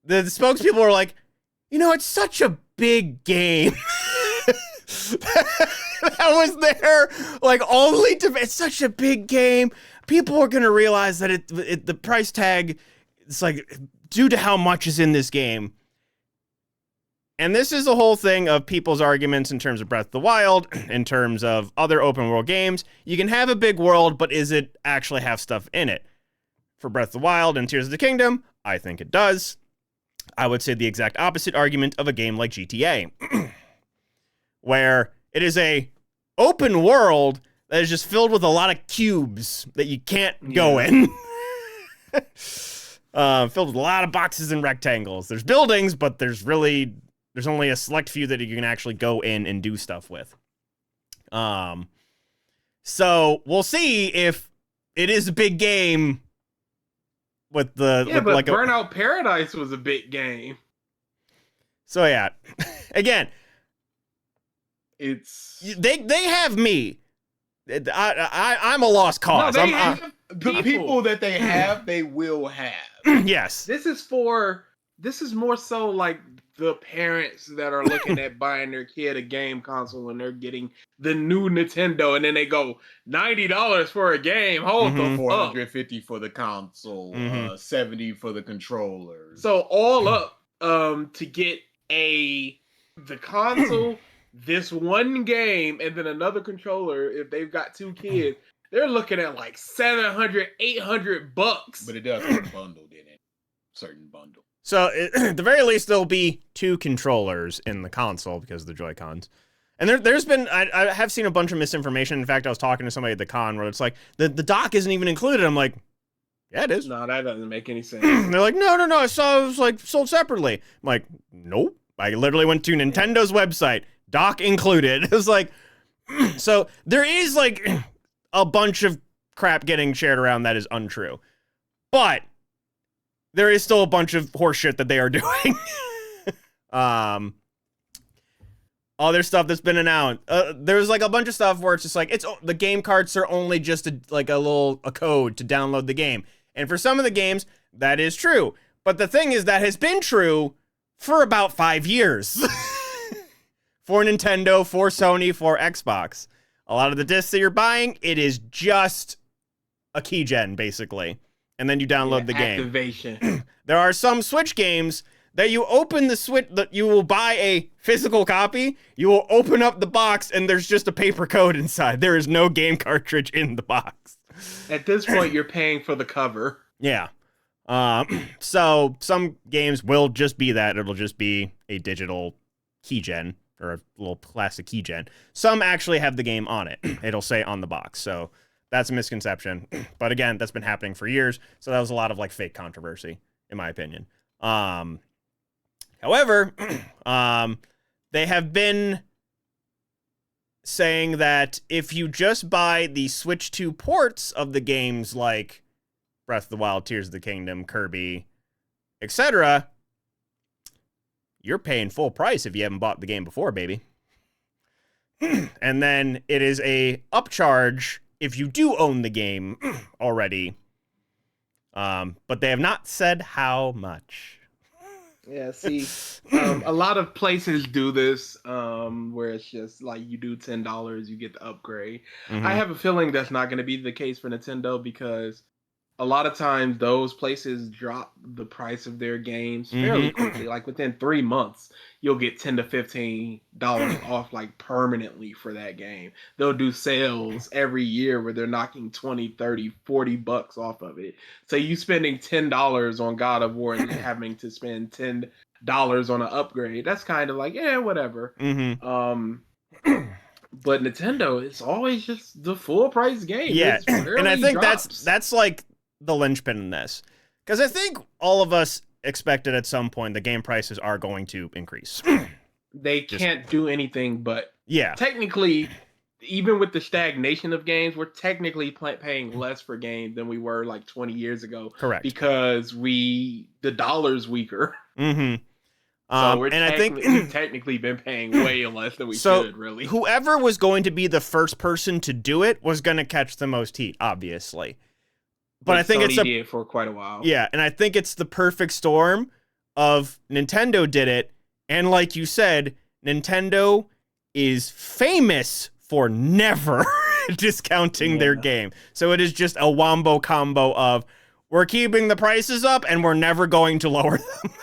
the spokespeople were like, it's such a big game. That was there, like, only to, it's such a big game. People are going to realize that the price tag, it's like, due to how much is in this game. And this is the whole thing of people's arguments in terms of Breath of the Wild, in terms of other open world games. You can have a big world, but is it actually have stuff in it? For Breath of the Wild and Tears of the Kingdom, I think it does. I would say the exact opposite argument of a game like GTA, where it is a open world that is just filled with a lot of cubes that you can't go in. Filled with a lot of boxes and rectangles. There's buildings, but there's really There's only a select few that you can actually go in and do stuff with. So we'll see if it is a big game with the but like Burnout Paradise was a big game. So yeah, again, It's they have me. I'm a lost cause. No, they I'm, have The people that they have, they will have. yes. This is more so like the parents that are looking at buying their kid a game console and they're getting the new Nintendo and then they go $90 for a game. Hold the fuck. $450 for the console, Mhm. $70 for the controllers. So all up to get the console, this one game, and then another controller, if they've got two kids, they're looking at like $700-$800. But it does come bundled in it. Certain bundle. So at the very least, there'll be 2 controllers in the console because of the Joy-Cons. And there's been, I have seen a bunch of misinformation. In fact, I was talking to somebody at the con where it's like, the dock isn't even included. I'm like, yeah, it is. No, that doesn't make any sense. They're like, no, I saw it was like sold separately. I'm like, nope. I literally went to Nintendo's website, dock included. It was like, so there is like a bunch of crap getting shared around that is untrue. But there is still a bunch of horseshit that they are doing. Other stuff that's been announced. There's like a bunch of stuff where it's just like, the game carts are only just a code to download the game. And for some of the games, that is true. But the thing is, that has been true for about 5 years. For Nintendo, for Sony, for Xbox. A lot of the discs that you're buying, it is just a key gen, basically. And then you download the game. Activation. There are some Switch games that you open the Switch, that you will buy a physical copy, you will open up the box, and there's just a paper code inside. There is no game cartridge in the box. At this point, you're paying for the cover. Yeah. So some games will just be that. It'll just be a digital keygen or a little plastic keygen. Some actually have the game on it. It'll say on the box. So that's a misconception. But again, that's been happening for years. So that was a lot of like fake controversy, in my opinion. However, they have been saying that if you just buy the Switch 2 ports of the games like Breath of the Wild, Tears of the Kingdom, Kirby, etc., you're paying full price if you haven't bought the game before, baby. And then it is a upcharge if you do own the game already. But they have not said how much. Yeah, see, a lot of places do this, where it's just like you do $10, you get the upgrade. Mm-hmm. I have a feeling that's not going to be the case for Nintendo because a lot of times those places drop the price of their games fairly quickly. Like within 3 months, you'll get $10 to $15 off like permanently for that game. They'll do sales every year where they're knocking 20, 30, $40 off of it. So you spending $10 on God of War and having to spend $10 on an upgrade. That's kind of like, yeah, whatever. But Nintendo, it's always just the full price game. Yeah, and I think drops. that's like the linchpin in this, because I think all of us expected at some point the game prices are going to increase. They can't do anything but technically, even with the stagnation of games, we're technically paying less for games than we were like 20 years ago. Correct. Because the dollar's weaker. Mm-hmm. So we've technically been paying way less than we should, really. Whoever was going to be the first person to do it was going to catch the most heat, obviously. But I think Sony did for quite a while. Yeah, and I think it's the perfect storm of Nintendo did it, and like you said, Nintendo is famous for never discounting their game. So it is just a wombo combo of we're keeping the prices up and we're never going to lower them.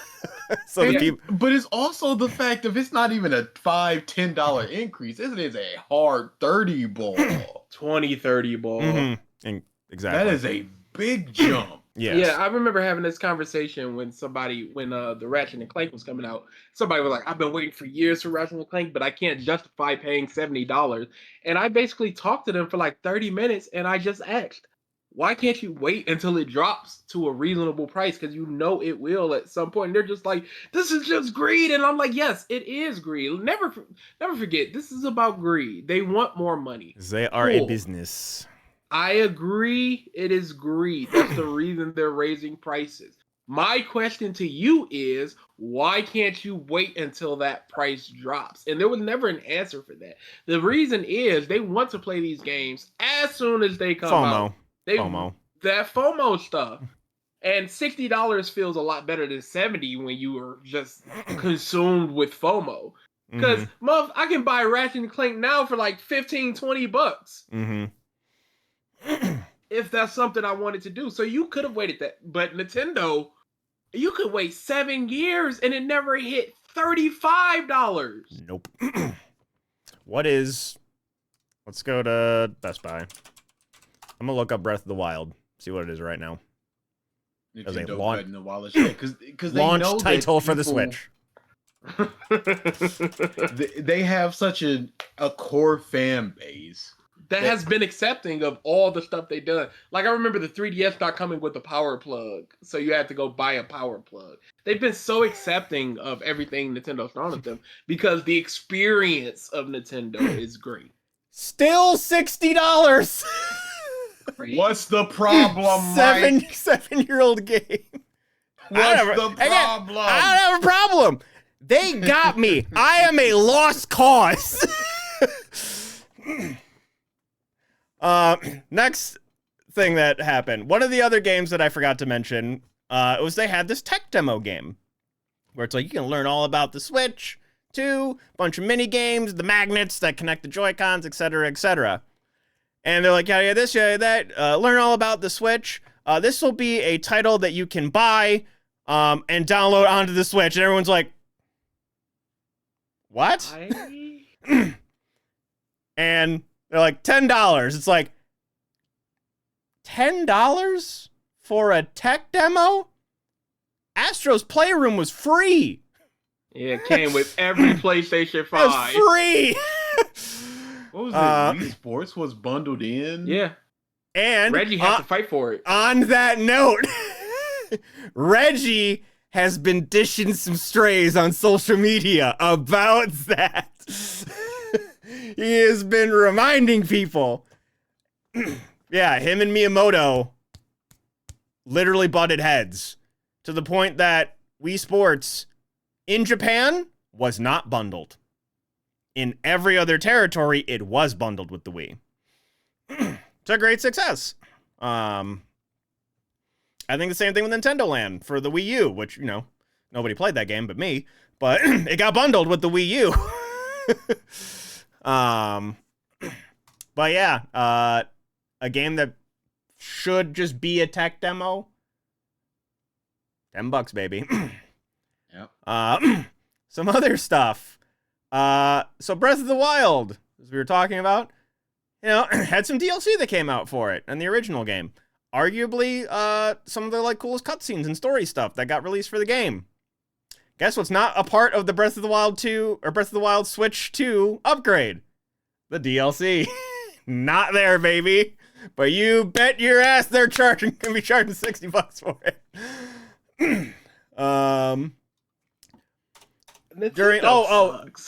But it's also the fact of it's not even a $5-10 increase. It is a hard 30 ball. 20-30 ball. Mm-hmm. Exactly. That is a big jump. Yes. Yeah, I remember having this conversation when the Ratchet and Clank was coming out. Somebody was like, I've been waiting for years for Ratchet and Clank, but I can't justify paying $70. And I basically talked to them for like 30 minutes and I just asked, why can't you wait until it drops to a reasonable price? Because you know it will at some point. And they're just like, this is just greed. And I'm like, yes, it is greed. Never forget, this is about greed. They want more money. They are a Cool. business. I agree. It is greed. That's the reason they're raising prices. My question to you is, why can't you wait until that price drops? And there was never an answer for that. The reason is they want to play these games as soon as they come out. FOMO. That FOMO stuff. And $60 feels a lot better than 70 when you are just consumed with FOMO. Because I can buy Ratchet and Clank now for like 15, 20 bucks. If that's something I wanted to do. So you could have waited that. But Nintendo, you could wait 7 years and it never hit $35. Nope. Let's go to Best Buy. I'm gonna look up Breath of the Wild, see what it is right now. As a launch they title for the Switch. They have such a core fan base that has been accepting of all the stuff they've done. Like, I remember the 3DS not coming with a power plug, so you had to go buy a power plug. They've been so accepting of everything Nintendo's thrown at them because the experience of Nintendo is great. Still $60. What's the problem, Mike? 7-year-old game. What's the problem? I don't have a problem. They got me. I am a lost cause. Next thing that happened. One of the other games that I forgot to mention was they had this tech demo game where it's like you can learn all about the Switch, too, bunch of mini games, the magnets that connect the Joy-Cons, etc., etc. And they're like, yeah, this, yeah, that. Learn all about the Switch. This will be a title that you can buy and download onto the Switch. And everyone's like, what? And they're like, $10. It's like, $10 for a tech demo? Astro's Playroom was free. Yeah, it came with every PlayStation 5. It was free. What was it? Wii Sports was bundled in? Yeah. And Reggie had to fight for it. On that note, Reggie has been dishing some strays on social media about that. He has been reminding people. Yeah, him and Miyamoto literally butted heads to the point that Wii Sports in Japan was not bundled. In every other territory, it was bundled with the Wii. It's a great success. I think the same thing with Nintendo Land for the Wii U, which, nobody played that game but me, but it got bundled with the Wii U. But yeah, a game that should just be a tech demo. $10, baby. Yep. Some other stuff. So Breath of the Wild, as we were talking about, had some DLC that came out for it and the original game. Arguably, some of the coolest cutscenes and story stuff that got released for the game. Guess what's not a part of the Breath of the Wild 2 or Breath of the Wild Switch 2 upgrade? The DLC. Not there, baby. But you bet your ass they're gonna be charging $60 for it.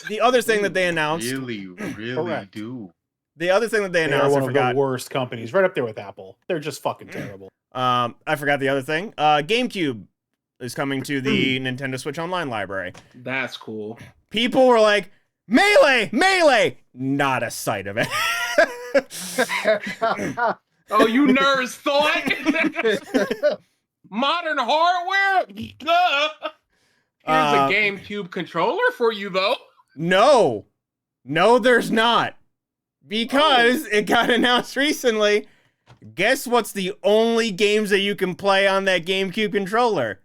The other thing that they announced. Really Correct. do. The other thing that they They're announced, one I of forgot. the worst companies, right up there with Apple. They're just fucking terrible. I forgot the other thing. GameCube is coming to the Nintendo Switch Online library. That's cool. People were like, Melee! Not a sight of it. Oh, you nerds thought? Modern hardware? Duh. Here's a GameCube controller for you, though. No, there's not. Because it got announced recently. Guess what's the only games that you can play on that GameCube controller?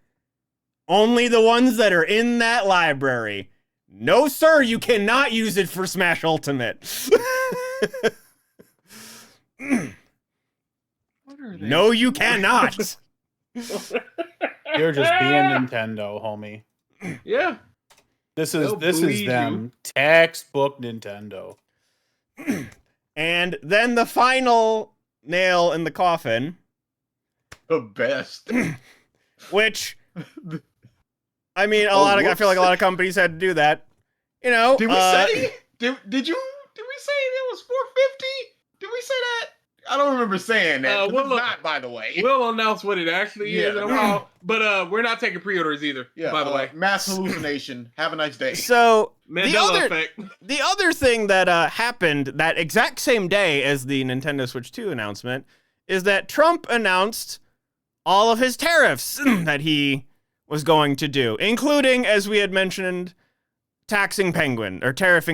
Only the ones that are in that library. No, sir, you cannot use it for Smash Ultimate. No, you cannot. You're just being Nintendo, homie. Yeah. This is bleed them. Textbook Nintendo. And then the final nail in the coffin The best. Which, I mean, I feel like a whoops. lot of companies had to do that. You know, Did we say? Did we say it was 450? Did we say that? I don't remember saying that. But it's not, by the way. We'll announce what it actually is in a while. But we're not taking pre-orders either. Yeah. By the way, mass hallucination. Have a nice day. So Mandela effect. the other thing that happened that exact same day as the Nintendo Switch 2 announcement is that Trump announced all of his tariffs that he was going to do, including, as we had mentioned, tariffing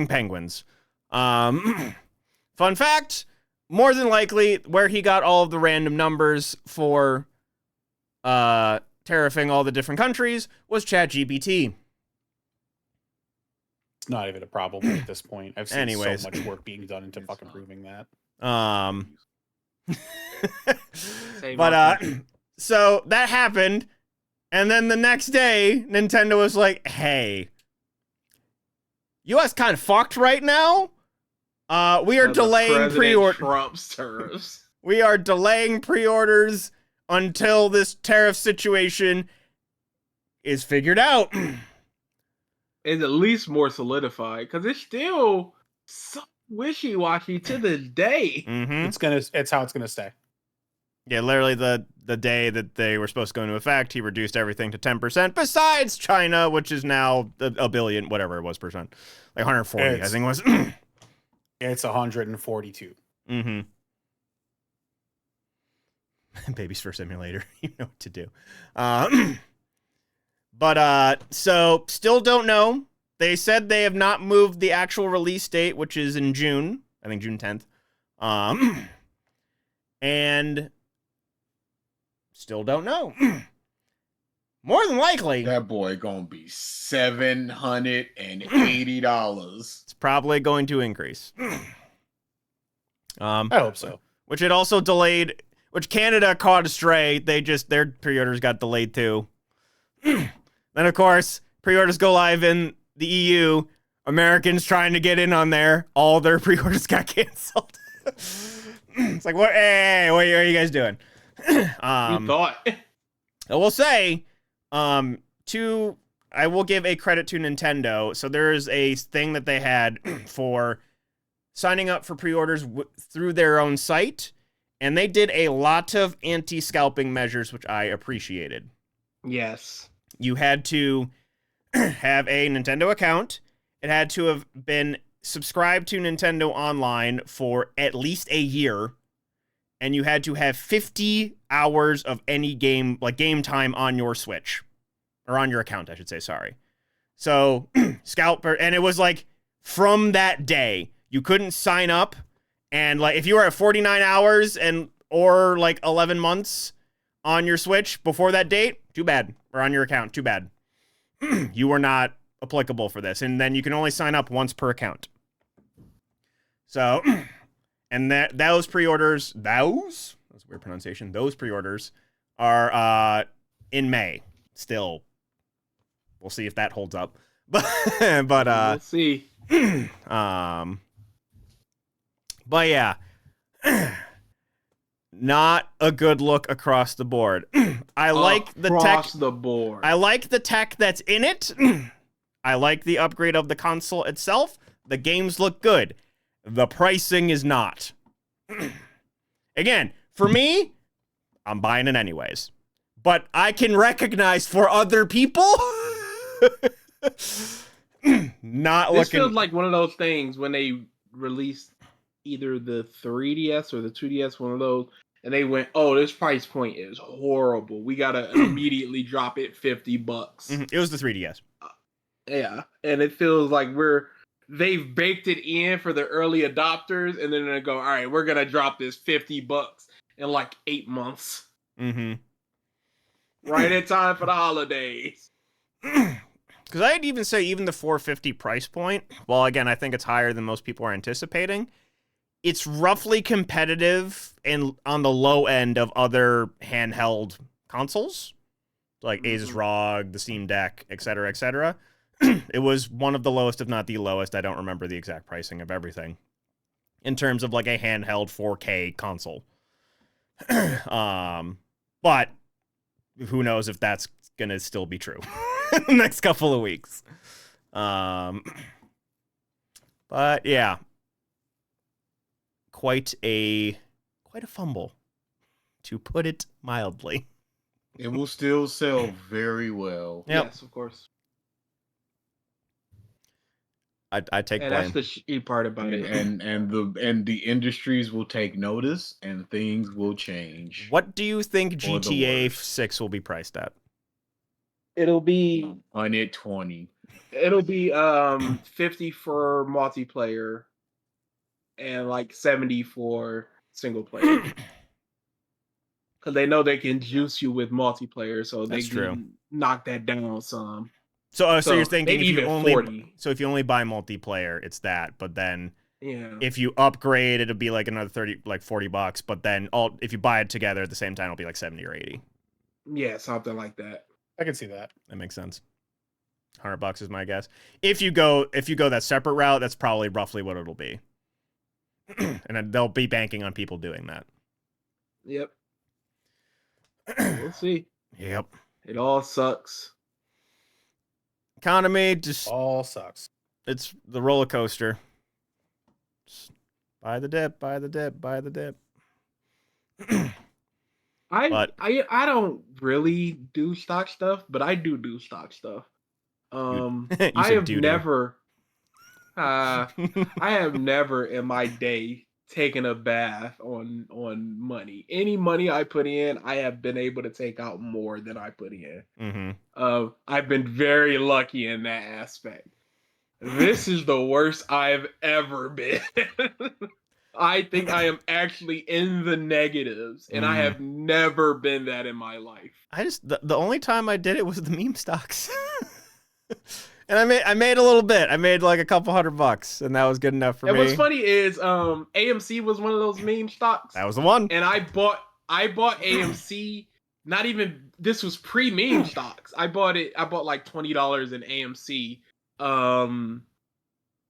penguins. Fun fact, more than likely, where he got all of the random numbers for tariffing all the different countries was ChatGPT. It's not even a problem at this point. I've seen Anyways. so much work being done into fucking proving that. But so that happened, and then the next day, Nintendo was like, "Hey, U.S. kind of fucked right now. We are delaying pre-order. Trump's tariffs. We are delaying pre-orders until this tariff situation is figured out." Is at least more solidified because it's still so wishy-washy to this day. Mm-hmm. It's how it's gonna stay. Yeah, literally the day that they were supposed to go into effect, he reduced everything to 10%, besides China, which is now a billion, whatever it was percent. Like 140, I think it was. It's 142. Mm-hmm. Baby's First Simulator. You know what to do. But so still don't know. They said they have not moved the actual release date, which is in June. I think June 10th. And still don't know. More than likely, That boy gonna be $780. it's probably going to increase. I hope so. Which it also delayed, which Canada caught astray. Their pre-orders got delayed too. Then, of course, pre-orders go live in the EU. Americans trying to get in on there. All their pre-orders got canceled. It's like, what? Hey, what are you guys doing? You thought. I will say, I will give a credit to Nintendo. So there is a thing that they had for signing up for pre-orders through their own site, and they did a lot of anti-scalping measures, which I appreciated. Yes. You had to have a Nintendo account. It had to have been subscribed to Nintendo Online for at least a year, and you had to have 50 hours of any game, like game time on your Switch, or on your account, I should say, sorry. So, Scalper, and it was like, from that day, you couldn't sign up, and like, if you were at 49 hours or like 11 months on your Switch before that date, too bad. Or on your account, too bad. You were not applicable for this, and then you can only sign up once per account. So, and those pre-orders, that's weird pronunciation. Those pre-orders are in May. Still, we'll see if that holds up. But We'll see. But yeah, not a good look across the board. I like the tech. Across the board. I like the tech that's in it. I like the upgrade of the console itself. The games look good. The pricing is not. Again, for me, I'm buying it anyways. But I can recognize for other people, not This looking. feels like one of those things when they released either the 3DS or the 2DS, one of those, and they went, "Oh, this price point is horrible. We gotta immediately drop it $50." It was the 3DS. Yeah, and it feels like they've baked it in for the early adopters, and then they go, "All right, we're gonna drop this $50 in like 8 months, Mm-hmm. right in time for the holidays." Because I'd even say even the $450 price point, well, again, I think it's higher than most people are anticipating. It's roughly competitive and on the low end of other handheld consoles, like Asus ROG, the Steam Deck, etc., etc. It was one of the lowest, if not the lowest. I don't remember the exact pricing of everything in terms of like a handheld 4K console. But who knows if that's gonna still be true in the next couple of weeks. But yeah, quite a fumble, to put it mildly. It will still sell very well. Yep. Yes, of course. I take And blame. that's the shitty part about it. And the industries will take notice and things will change. What do you think For the GTA worst. 6 will be priced at? It'll be 120. 50 for multiplayer and like 70 for single player. Because they know they can juice you with multiplayer, so they That's true. can knock that down some. So So you're thinking maybe if you even only 40. so if you only buy multiplayer, it's that. But then Yeah. if you upgrade, it'll be like another $40. But then if you buy it together at the same time, it'll be like 70 or 80. Yeah, something like that. I can see that. That makes sense. $100 is my guess. If you go that separate route, that's probably roughly what it'll be. And then they'll be banking on people doing that. Yep. We'll see. Yep. It all sucks. Economy just All sucks. it's the roller coaster. Just buy the dip, buy the dip, buy the dip. I don't really do stock stuff, but I do stock stuff. You I said have doo-doo. never I have never in my day taken a bath on money. Any money I put in, I have been able to take out more than I put in. Mm-hmm. I've been very lucky in that aspect. This is the worst I've ever been. I think I am actually in the negatives, and I have never been that in my life. I just the only time I did it was the meme stocks. And I made a little bit. I made like a couple $100, and that was good enough for And me. what's funny is AMC was one of those meme stocks. That was the one. And I bought AMC. Not even this was pre-meme stocks. I bought like $20 in AMC.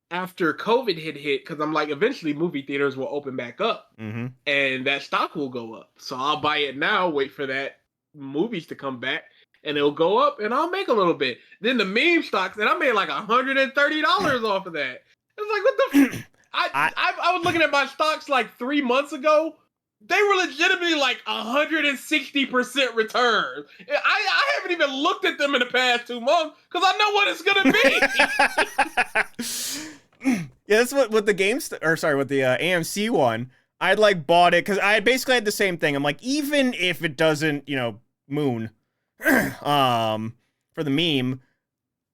After COVID had hit, because I'm like, eventually movie theaters will open back up, Mm-hmm. and that stock will go up. So I'll buy it now, wait for that movies to come back, and it'll go up, and I'll make a little bit. Then the meme stocks, and I made like $130 off of that. It's like, what the? I was looking at my stocks like 3 months ago. They were legitimately like 160% return. I haven't even looked at them in the past 2 months because I know what it's gonna be. Yeah, that's what with the with the AMC one. I'd like bought it because I basically had the same thing. I'm like, even if it doesn't, moon, for the meme,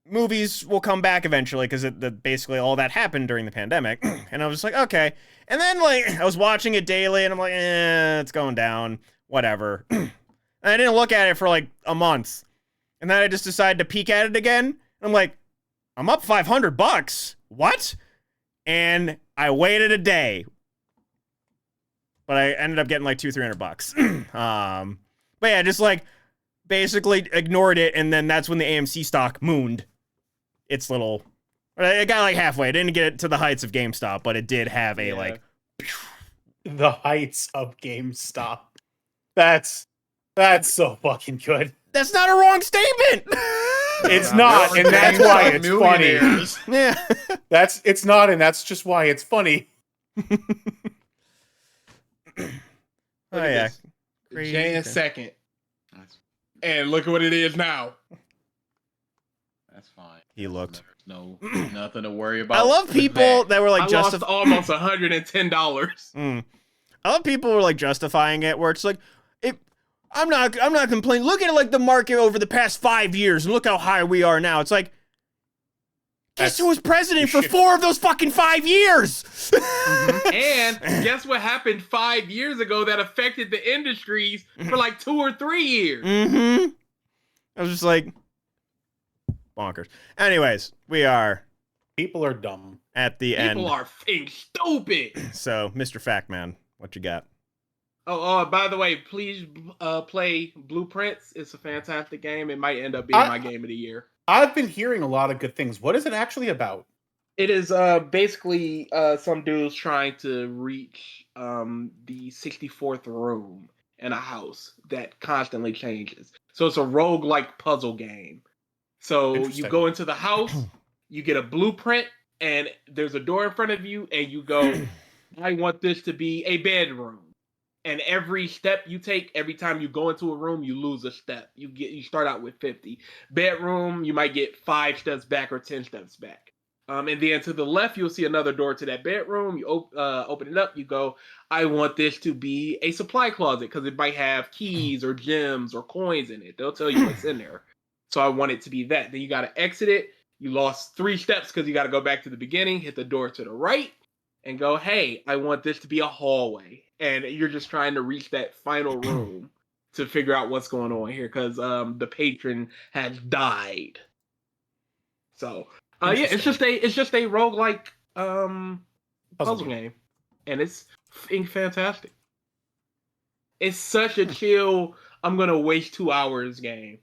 movies will come back eventually because basically all that happened during the pandemic. And I was just like, okay. And then like I was watching it daily, and I'm like, it's going down, whatever. And I didn't look at it for like a month, and then I just decided to peek at it again. And I'm like, I'm up $500. What? And I waited a day, but I ended up getting like $200-$300. But yeah, just like basically ignored it, and then that's when the AMC stock mooned. Its little, it got like halfway. It didn't get it to the heights of GameStop, but it did have a like the heights of GameStop. That's so fucking good. That's not a wrong statement. It's not, and that's why it's funny. Yeah, it's not, and that's just why it's funny. Oh yeah, Jan second, and look at what it is now. That's fine. he looked. No, nothing to worry about. I love people that were like I lost almost $110. I love people who are like justifying it, where it's like, I'm not complaining. Look at it like the market over the past 5 years, and look how high we are now. It's like, guess who was president for 4 of those fucking 5 years? And guess what happened 5 years ago that affected the industries for like 2 or 3 years? Mm-hmm. I was just like, bonkers. Anyways, we are People are dumb. at the end. People are fucking stupid. So, Mr. Factman, what you got? Oh, by the way, please play Blueprints. It's a fantastic game. It might end up being my game of the year. I've been hearing a lot of good things. What is it actually about? It is basically some dudes trying to reach the 64th room. in a house that constantly changes. So it's a roguelike puzzle game. So you Interesting. go into the house, you get a blueprint, and there's a door in front of you, and you go, I want this to be a bedroom. And every step you take, every time you go into a room, you lose a step. You start out with 50. Bedroom, you might get 5 steps back or 10 steps back. And then to the left, you'll see another door to that bedroom. You open it up, you go, I want this to be a supply closet because it might have keys or gems or coins in it. They'll tell you what's in there. So I want it to be that. Then you got to exit it. You lost 3 steps because you got to go back to the beginning, hit the door to the right, and go, hey, I want this to be a hallway. And you're just trying to reach that final room to figure out what's going on here because the patron has died. So yeah, it's just a roguelike puzzle game. And it's fantastic. It's such a chill, I'm gonna waste 2 hours game.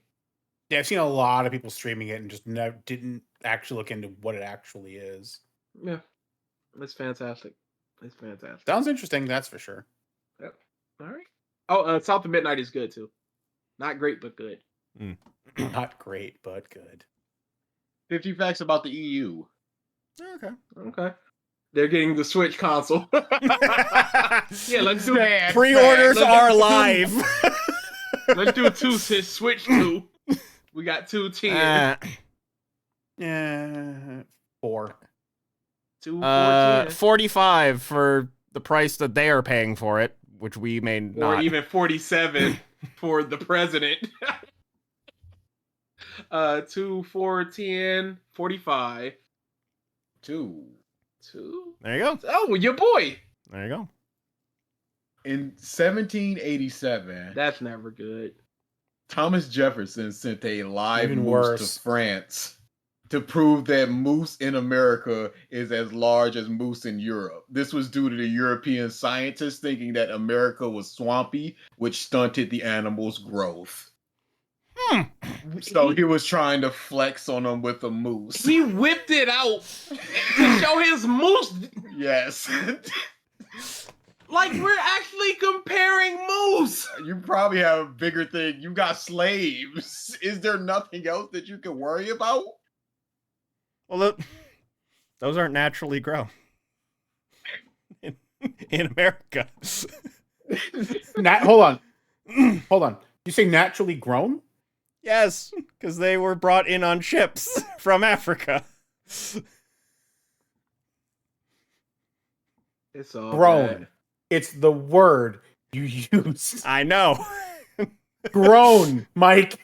Yeah, I've seen a lot of people streaming it and just didn't actually look into what it actually is. Yeah. It's fantastic. It's fantastic. Sounds interesting, that's for sure. Yep. All right. Oh, South of Midnight is good too. Not great, but good. Not great, but good. 50 facts about the EU. Okay. Okay. They're getting the Switch console. Yeah, let's do that. Pre-orders are live. Let's do 2 Switch 2. We got 2 tiers. Yeah, 4. 2 4 45 for the price that they are paying for it, which we may not. Or even 47 for the president. 2 4 10 45. 2. There you go. Oh, your boy. There you go. In 1787, That's never good. Thomas Jefferson sent a live Even moose worse. to France to prove that moose in America is as large as moose in Europe. This was due to the European scientists thinking that America was swampy, which stunted the animal's growth. So he was trying to flex on them with a moose. He whipped it out to show his moose. Yes. Like, we're actually comparing moose. You probably have a bigger thing. You got slaves. Is there nothing else that you can worry about? Well, look, those aren't naturally grown in America. Hold on. Hold on. You say naturally grown? Yes, because they were brought in on ships from Africa. It's all Grown. bad. It's the word you use. I know. Grown, Mike.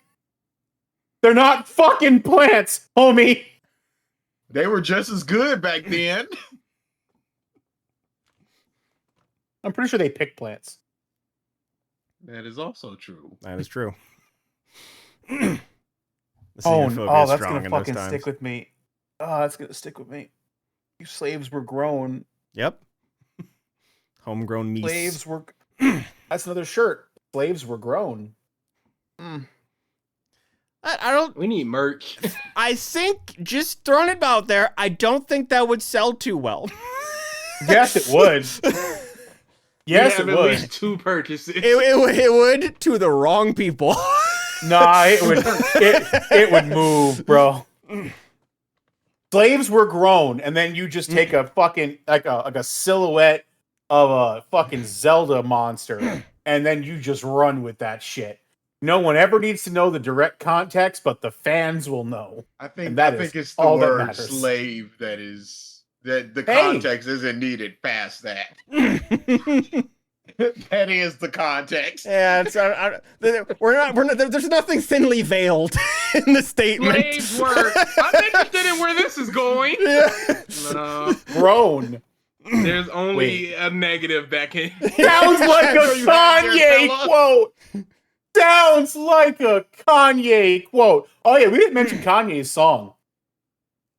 They're not fucking plants, homie. They were just as good back then. I'm pretty sure they pick plants. That is also true. That is true. Oh, that's gonna fucking stick with me. Oh, that's gonna stick with me. You slaves were grown. Yep. Homegrown meese. Slaves were. That's another shirt. Slaves were grown. I don't. We need merch. I think just throwing it out there, I don't think that would sell too well. Yes, it would. Yes, it At would. least 2 purchases. It would to the wrong people. Nah, it would. It would move, bro. Slaves were grown, and then you just take a fucking like a silhouette of a fucking Zelda monster, and then you just run with that shit. No one ever needs to know the direct context, but the fans will know. I think And that I think is it's the all that word matters. slave that the Hey! context isn't needed past that. That is the context. Yeah, it's, we're not. There's nothing thinly veiled in the statement. Slaves were. I'm interested in where this is going. Yeah. No, Grown. there's only a negative that can. Sounds like a You have there, Kanye fella. quote. Sounds like a Kanye quote. Oh yeah, we didn't mention Kanye's song.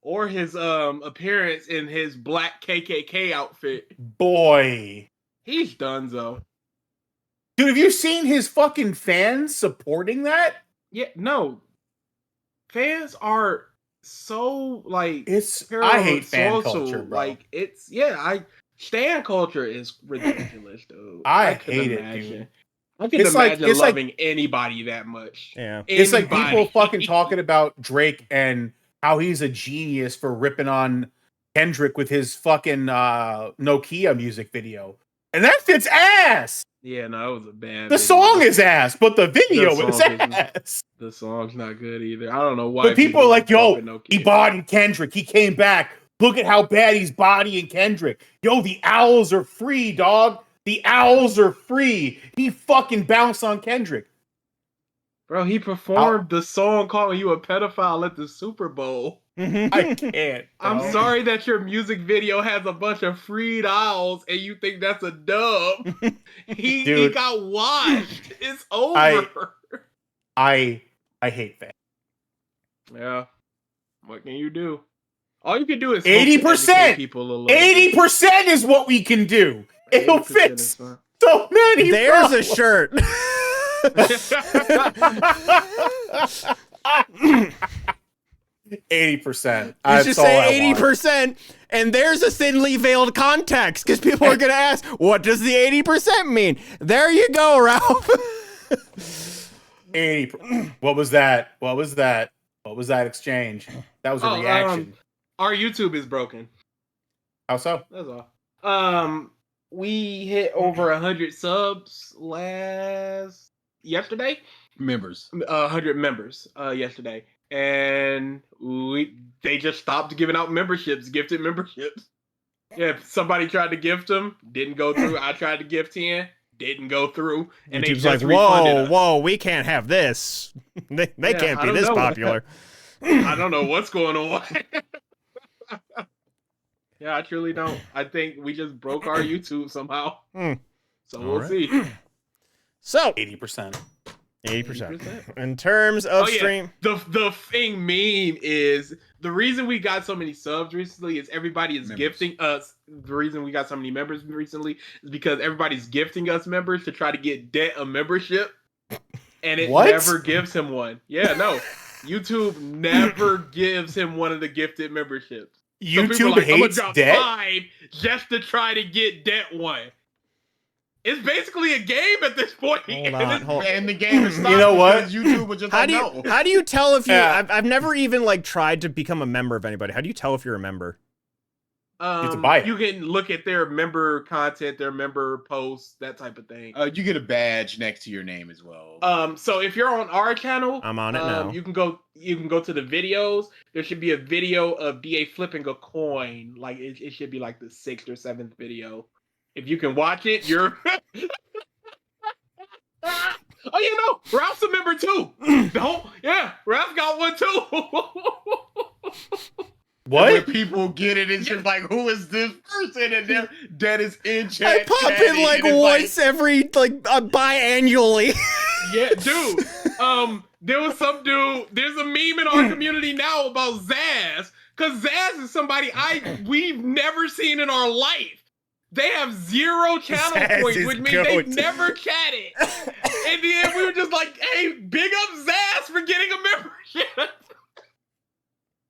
Or his appearance in his black KKK outfit. Boy. He's donezo. Dude, have you seen his fucking fans supporting that? Yeah, no. Fans are so like I hate fan social. culture, bro. Like stan culture is ridiculous, dude. I couldn't hate it, imagine. dude. I can It's like- imagine it's like- loving anybody that much. Yeah. It's like people Anybody. fucking talking about Drake and how he's a genius for ripping on Kendrick with his fucking Nokia music video. And that fits ass. Yeah, no, it was a bad. The video. song is ass, but the video The is song isn't. ass. The song's not good either. I don't know why. But people are like, yo, fucking Nokia. he bodied Kendrick. He came back. Look at how bad he's bodying Kendrick. Yo, the owls are free, dog. The owls are free. He fucking bounced on Kendrick. Bro, he performed the song calling you a pedophile at the Super Bowl. I can't. I'm bro. sorry that your music video has a bunch of freed owls and you think that's a dub. he Dude. got washed. It's over. I hate that. Yeah. What can you do? All you can do is 80%. people a little bit. 80% is what we can do. It'll 80% fix is fine. so many. There's a problems. shirt. 80%. You That's should all I say want. 80%, and there's a thinly veiled context because people are gonna ask, "What does the 80% mean?" There you go, Ralph. 80. What was that? What was that? What was that exchange? That was a reaction. Our YouTube is broken. How so? That's all. We hit over 100 subs yesterday. Members. 100 members yesterday, and they just stopped giving out memberships, gifted memberships. Yeah, somebody tried to gift them, didn't go through. I tried to gift 10, didn't go through, and YouTube's they like, just refunded "Whoa, us. whoa, we can't have this. They Yeah, can't I be don't this know. popular." I don't know what's going on. Yeah, I truly don't. I think we just broke our YouTube somehow. Hmm. So All we'll right. see. So 80%. 80%. In terms of stream, The thing meme is the reason we got so many subs recently is everybody is Members. gifting us. The reason we got so many members recently is because everybody's gifting us members to try to get debt a membership, and it What? never gives him one. Yeah, no, YouTube never gives him one of the gifted memberships. So people are YouTube like, I'm gonna hates drop debt. 5 just to try to get debt one. It's basically a game at this point. Hold on, hold- And the game is stopped You know what? because YouTube was just how like, do you no. how do you tell if you? Yeah. I've never even like tried to become a member of anybody. How do you tell if you're a member? have to buy it. You can look at their member content, their member posts, that type of thing. You get a badge next to your name as well. So if you're on our channel, I'm on it now. You can go to the videos. There should be a video of DA flipping a coin. Like it should be like the 6th or 7th video. If you can watch it, you're. Oh, you know, Ralph's a member too. Ralph got one too. When What? people get it, it's just like, who is this person? And that is in chat. I pop chatting, in like and it's once every biannually. Yeah, dude. There was some dude. There's a meme in our community now about Zaz, because Zaz is somebody we've never seen in our life. They have 0 channel Zaz points, is which means goat. they never chatted. In the end, we were just like, "Hey, big up Zaz for getting a membership."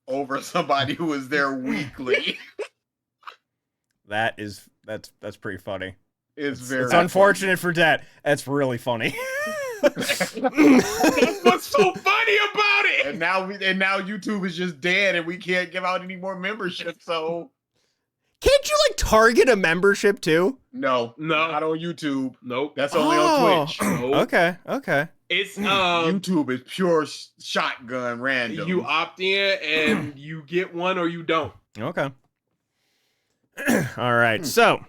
over somebody who is there weekly. That's pretty funny. It's very. It's unfortunate for that. That's really funny. That's what's so funny about it. And now YouTube is just dead, and we can't give out any more memberships. So Can't you like target a membership too? no, No. not on YouTube. Nope. That's only Oh. on Twitch. Nope. Okay. It's YouTube is pure shotgun random. you opt in and you get one or you don't. Okay. All right. So,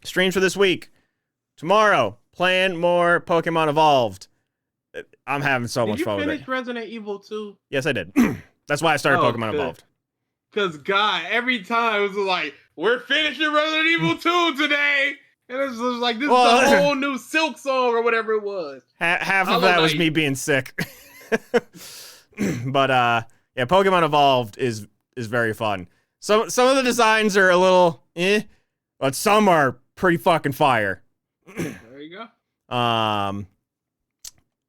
streams for this week. Tomorrow, playing more Pokemon Evolved. I'm having so Did much you fun with finish it. Resident Evil 2? Yes, I did. That's why I started Oh, Pokemon good. Evolved. Because, God, every time it was like, we're finishing Resident Evil 2 today. And it was like, this is a whole new Silk song or whatever it was. Half of Hollow that was Knight. me being sick. But yeah, Pokemon Evolved is very fun. Some of the designs are a little but some are pretty fucking fire. There you go.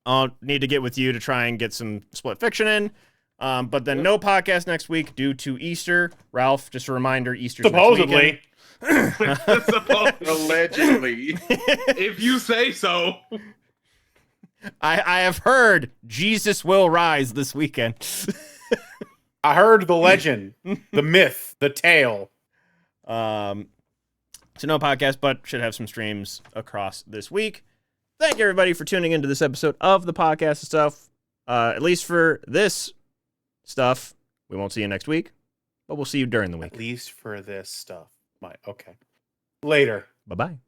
I'll need to get with you to try and get some split fiction in. But then no podcast next week due to Easter. Ralph, just a reminder, Easter's Supposedly. Supposedly. Allegedly. If you say so. I have heard Jesus will rise this weekend. I heard the legend, the myth, the tale. So no podcast, but should have some streams across this week. Thank you, everybody, for tuning into this episode of the podcast and stuff. At least for this stuff, we won't see you next week, but we'll see you during the week. At least for this stuff. Okay. Later. Bye-bye.